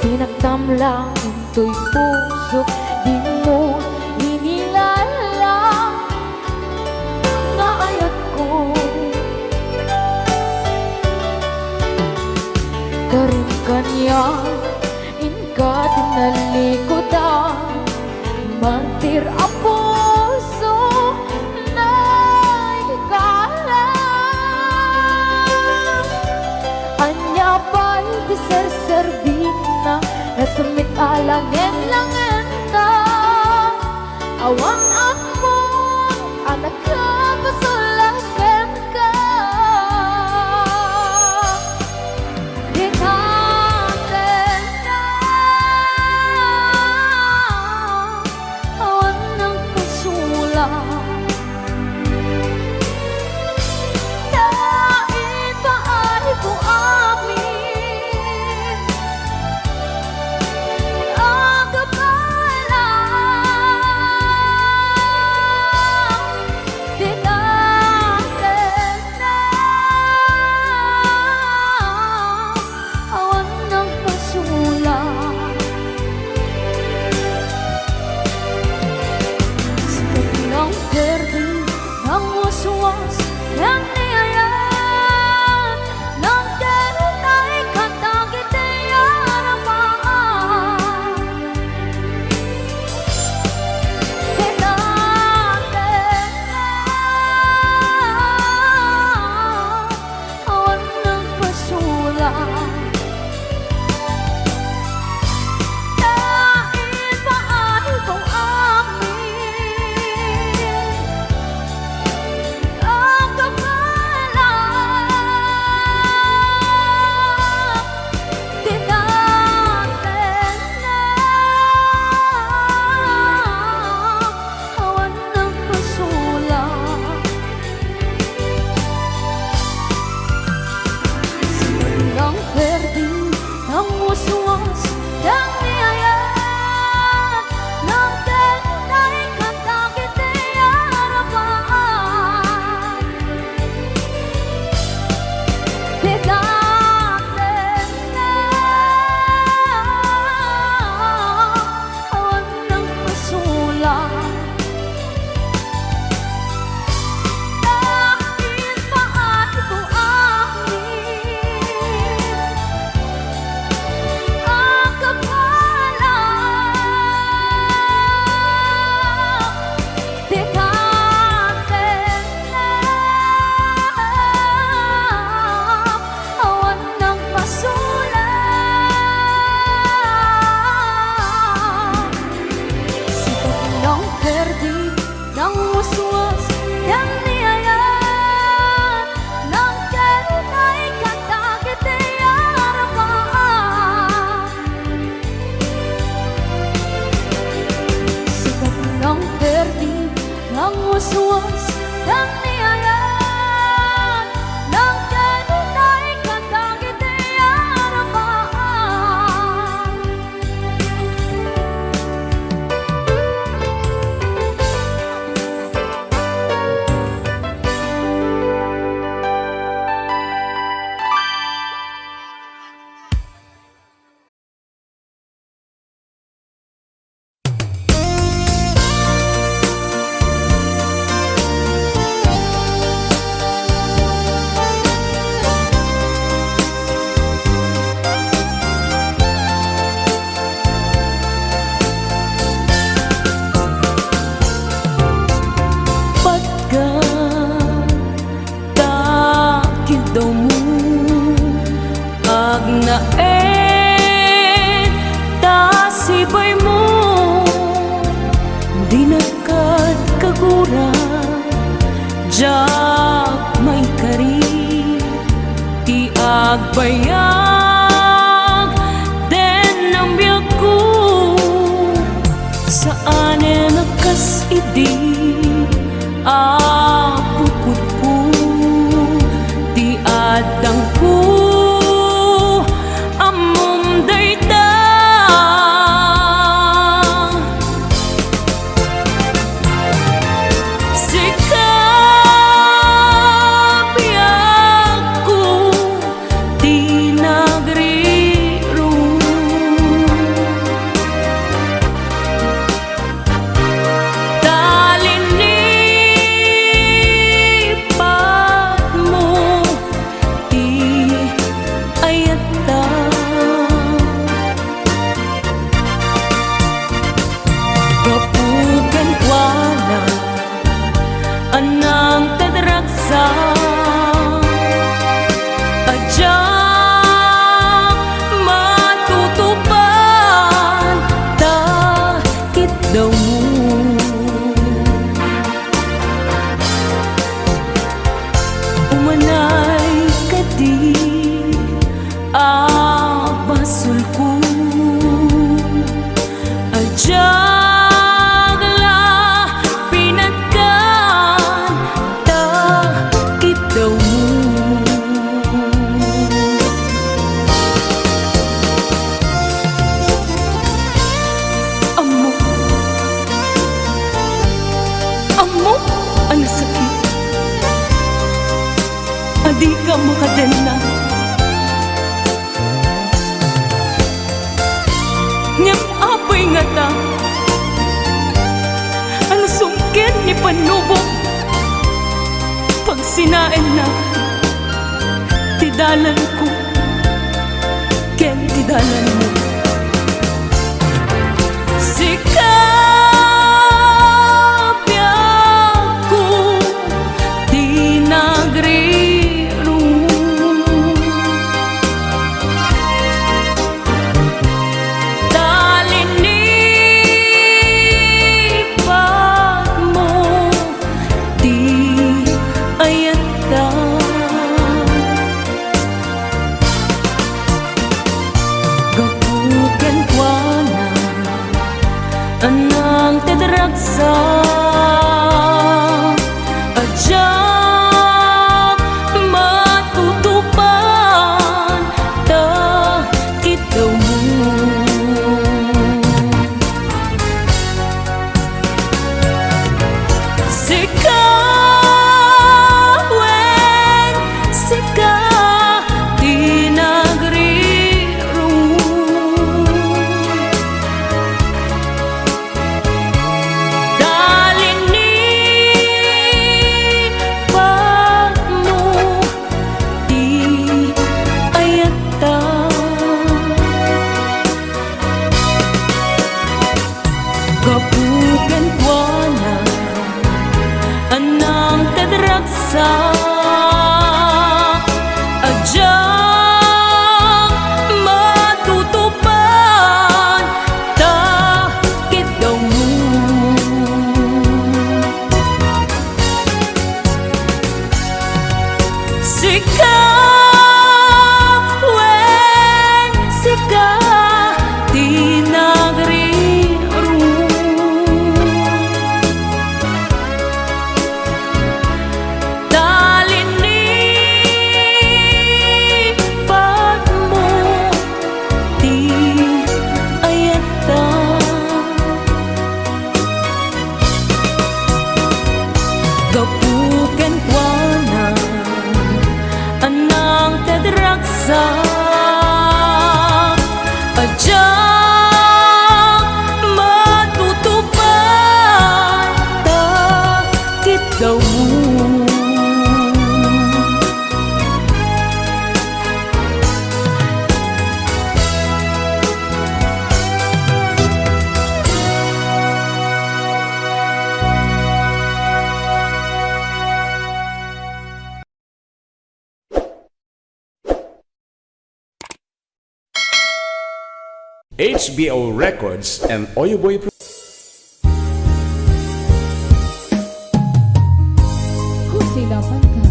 sinagtam lang ito'y puso. Di mo inilala na ayat ko. Karin-kanya inka tinalikodan, martir a puso na ikalang. Anya pa'y tiserservina, nasamit alangin-langin na. Awang ako, anak ka pasulakan ka. Nain paay ko amin ang kapalan. agnaen tasibay mo di nakad kagura jak may kari ti agbayag den ang biyag ko saan nakas idi apukod ko di adang ko amom dayta sikap ko di nagriro talinipat mo di ayata kapugan wala anang tadraksa adyak matutupan takit daw mo umanay kadi abasul ko adyak la pinatkan takit daw mo amo amo ang sakit adi ka makadena ngem apoy nga ta ang sungkit ni panubok pag sinain na tidalan ko ken tidalan mo sikap ko di nagriro talinipat mo di ayata gapugan kuana anang tedragsa adyak matutupan takit daw mo sikawen sika di nagriro HBO Records and Oyoboy Kusilapan ka.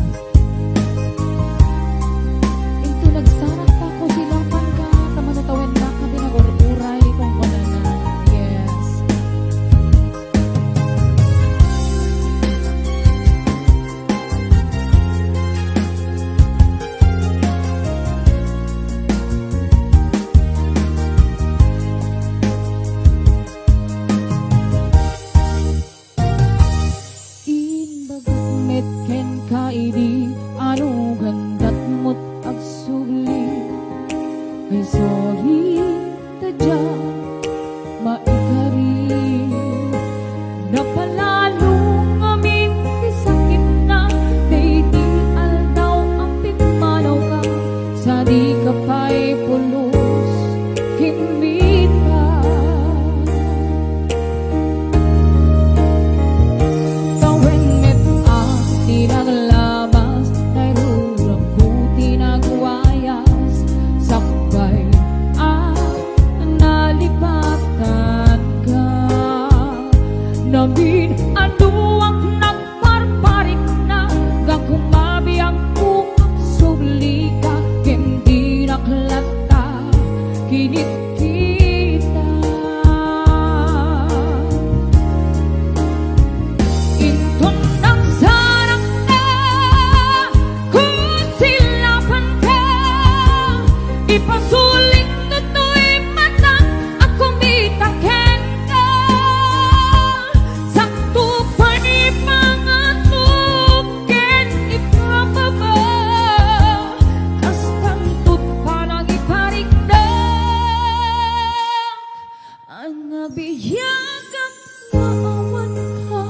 Ito nagsarak pa kusilapan ka. Tamanatawin na ka binagururay kung kananan. Yes. Inbagat ken kaidi anu gandat mut agsuli ay sorry tadya maikari napalalo ngamin isakit na di aldaw ang pigmanaw ka sa di ka pa'y pulos kimita. Tawenget ang tinaglabas, nairulang ko tinagwayas, sakbay at nalipatan ka. Namin anuang nagparparik na, gakumabi ang kukak subli ka, hindi naklata, kinit kita. Intong nagsarang na kung silapan ka, ipasulit na to'y mata at kumitaken ka. Sakto pa ni mga tuken ipababa, kastang tut parang iparik na ang nabiyag at maawan ka.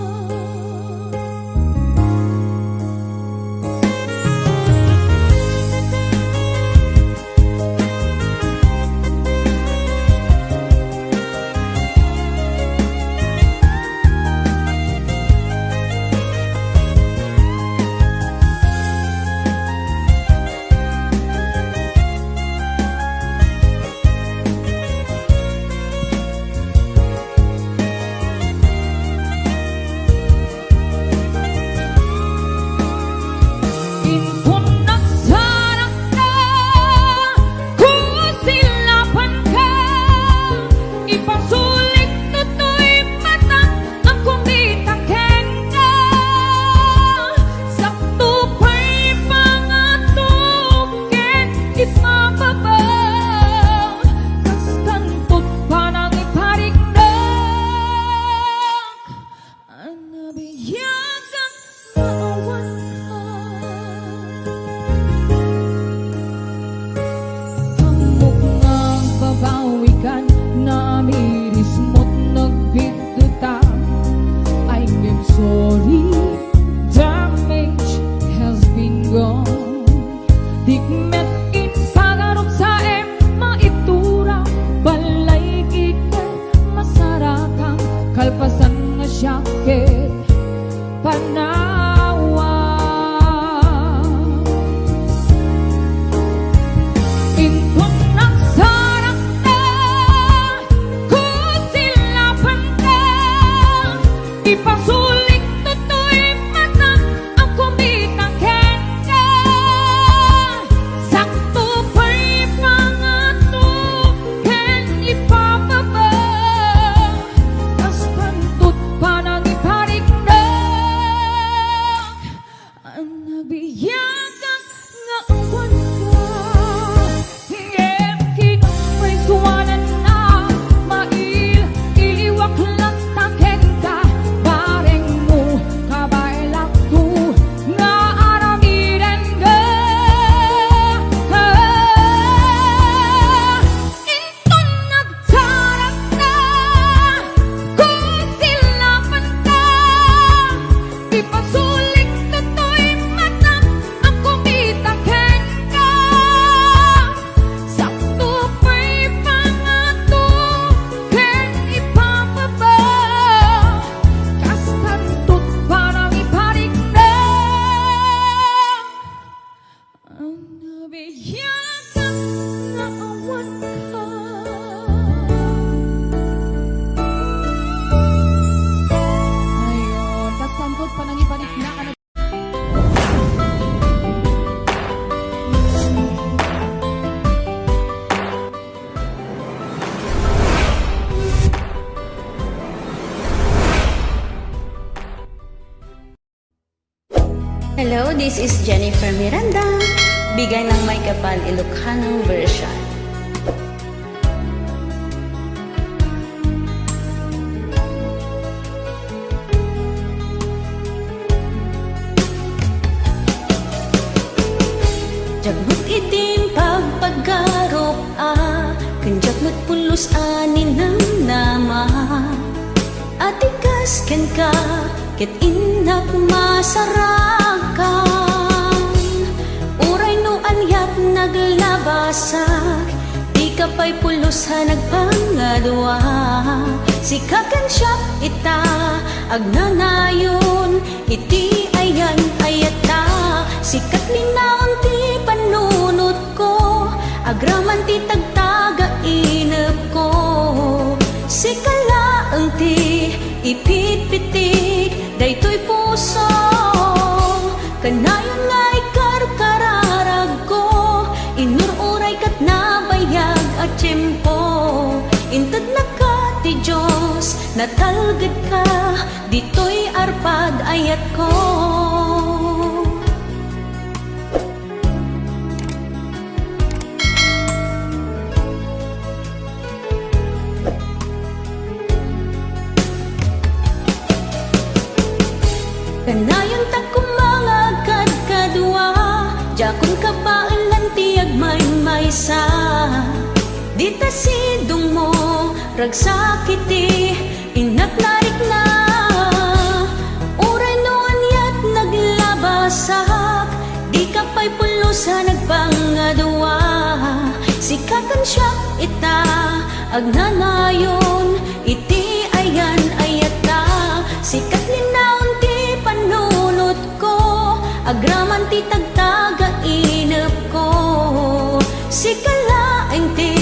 Hello, this is Jennifer Miranda. Bigay ng may kapal Ilocano version. Jagbut itim pagpagarop kanjak magpulos anin ng nama. Atikas ken ka ket inak masarakan. Uray no anyat naglabasak, di ka pa'y pulos ha nagpangadwa. Sikakan siya ita agnanayon, iti ayan ayata. Sikat linaon ti panunot ko, agraman ti tagtaga inep ko. Sikala ang ti ipit-pitik, daytoy puso. Kanayon nga ikarkararag ko, inururay kat nabayag at tiyempo. Intad na ka ti Diyos, natalgad ka, dito'y arpad ayat ko. Kanayon ta kumangagad kadwa, jakon ka pa ilantiag may-maysa. Dita sidong mo, ragsakiti, inak narik na. Uray no anyat naglabasak, di ka pa'y pulusa nagpangadwa. Sikakan siya ita, agnanayon, iti ayan ayata. Sikat linaon ti panunot ko, agraman ti tagtaga inep ko. Sikalaeng ti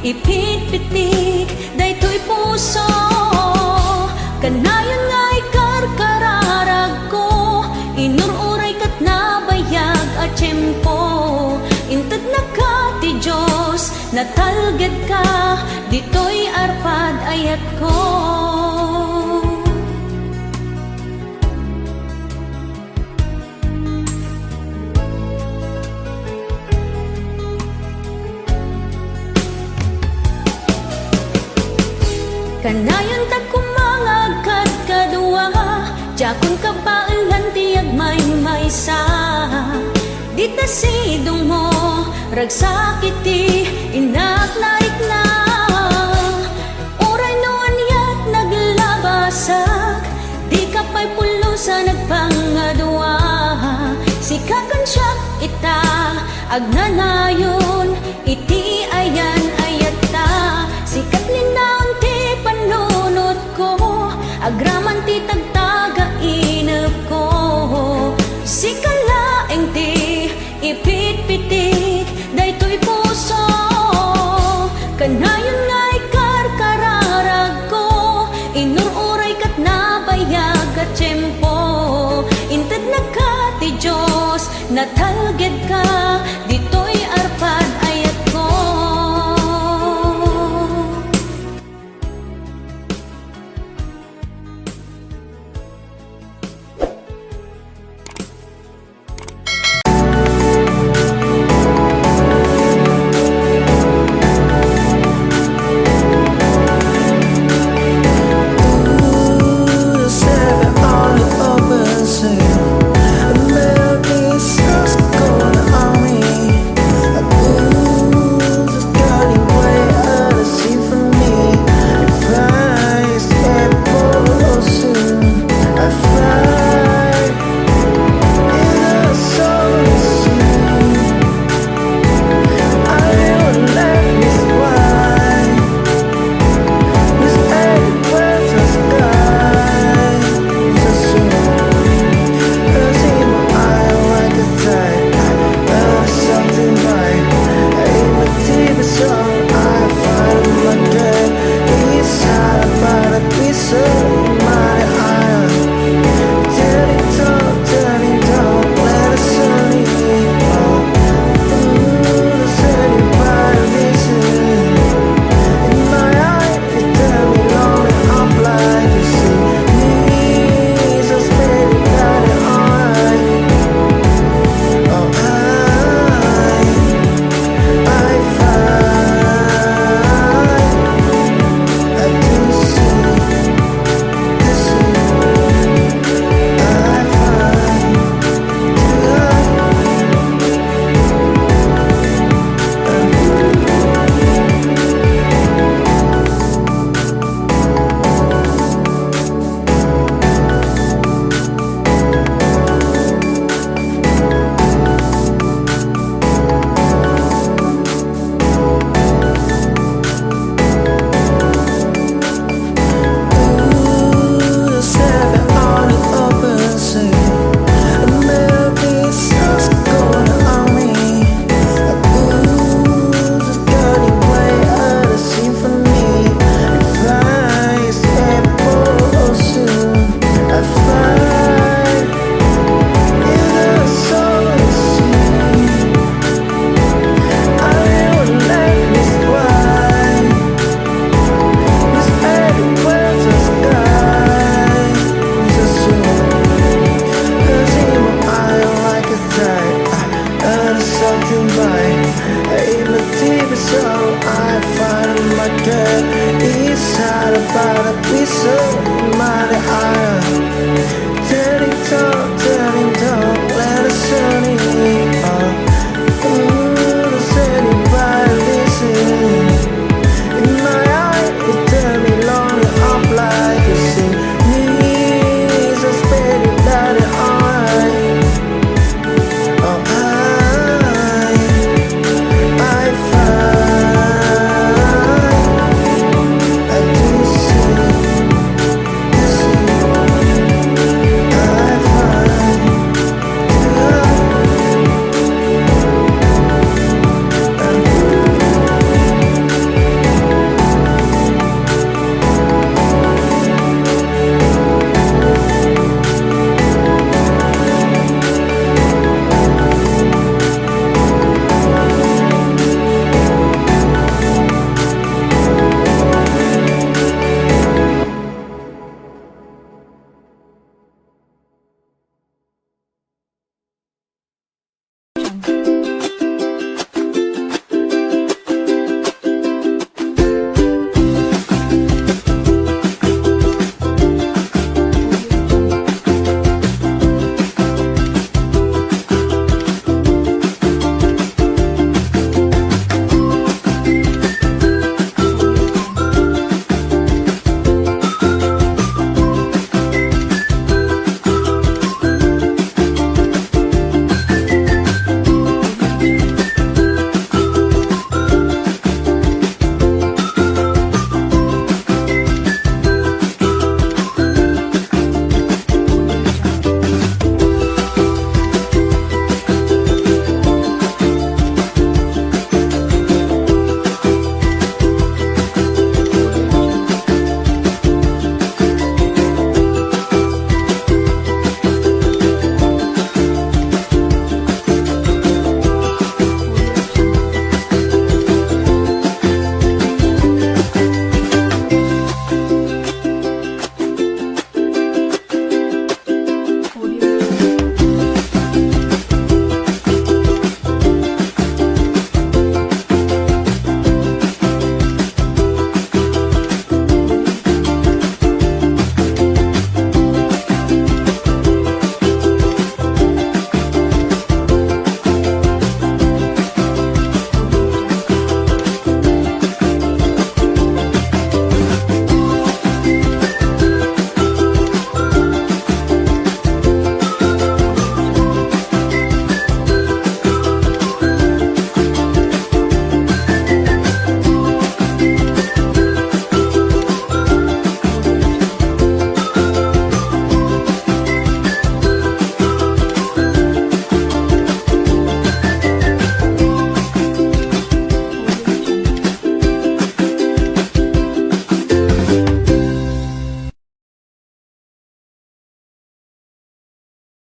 ipit-pitik, daytoy puso. Kanayon nga ikarkararag ko, inururay kat nabayag at tiyempo. Intad na ka ti Diyos, natalgad ka, dito'y arpad ayat ko. Kanayon ta kumangagad kadwa, jakon ka pa ilantiag may-maysa. Dita sidong mo, ragsakiti, inak narik na. Uray no anyat naglabasak, di ka pa'y pulusa nagpangadwa. Sikakan siya ita, agnanayon, iti ayan ayata. Sikat linaon ti panunot ko, agraman ti tagtaga inep ko. Sikalaeng ti ipit-pitik, daytoy puso. Kanayon nga ikarkararag ko, inururay kat nabayag at tiyempo. Intad na ka ti Diyos, natalgad ka, dito'y arpad ayat ket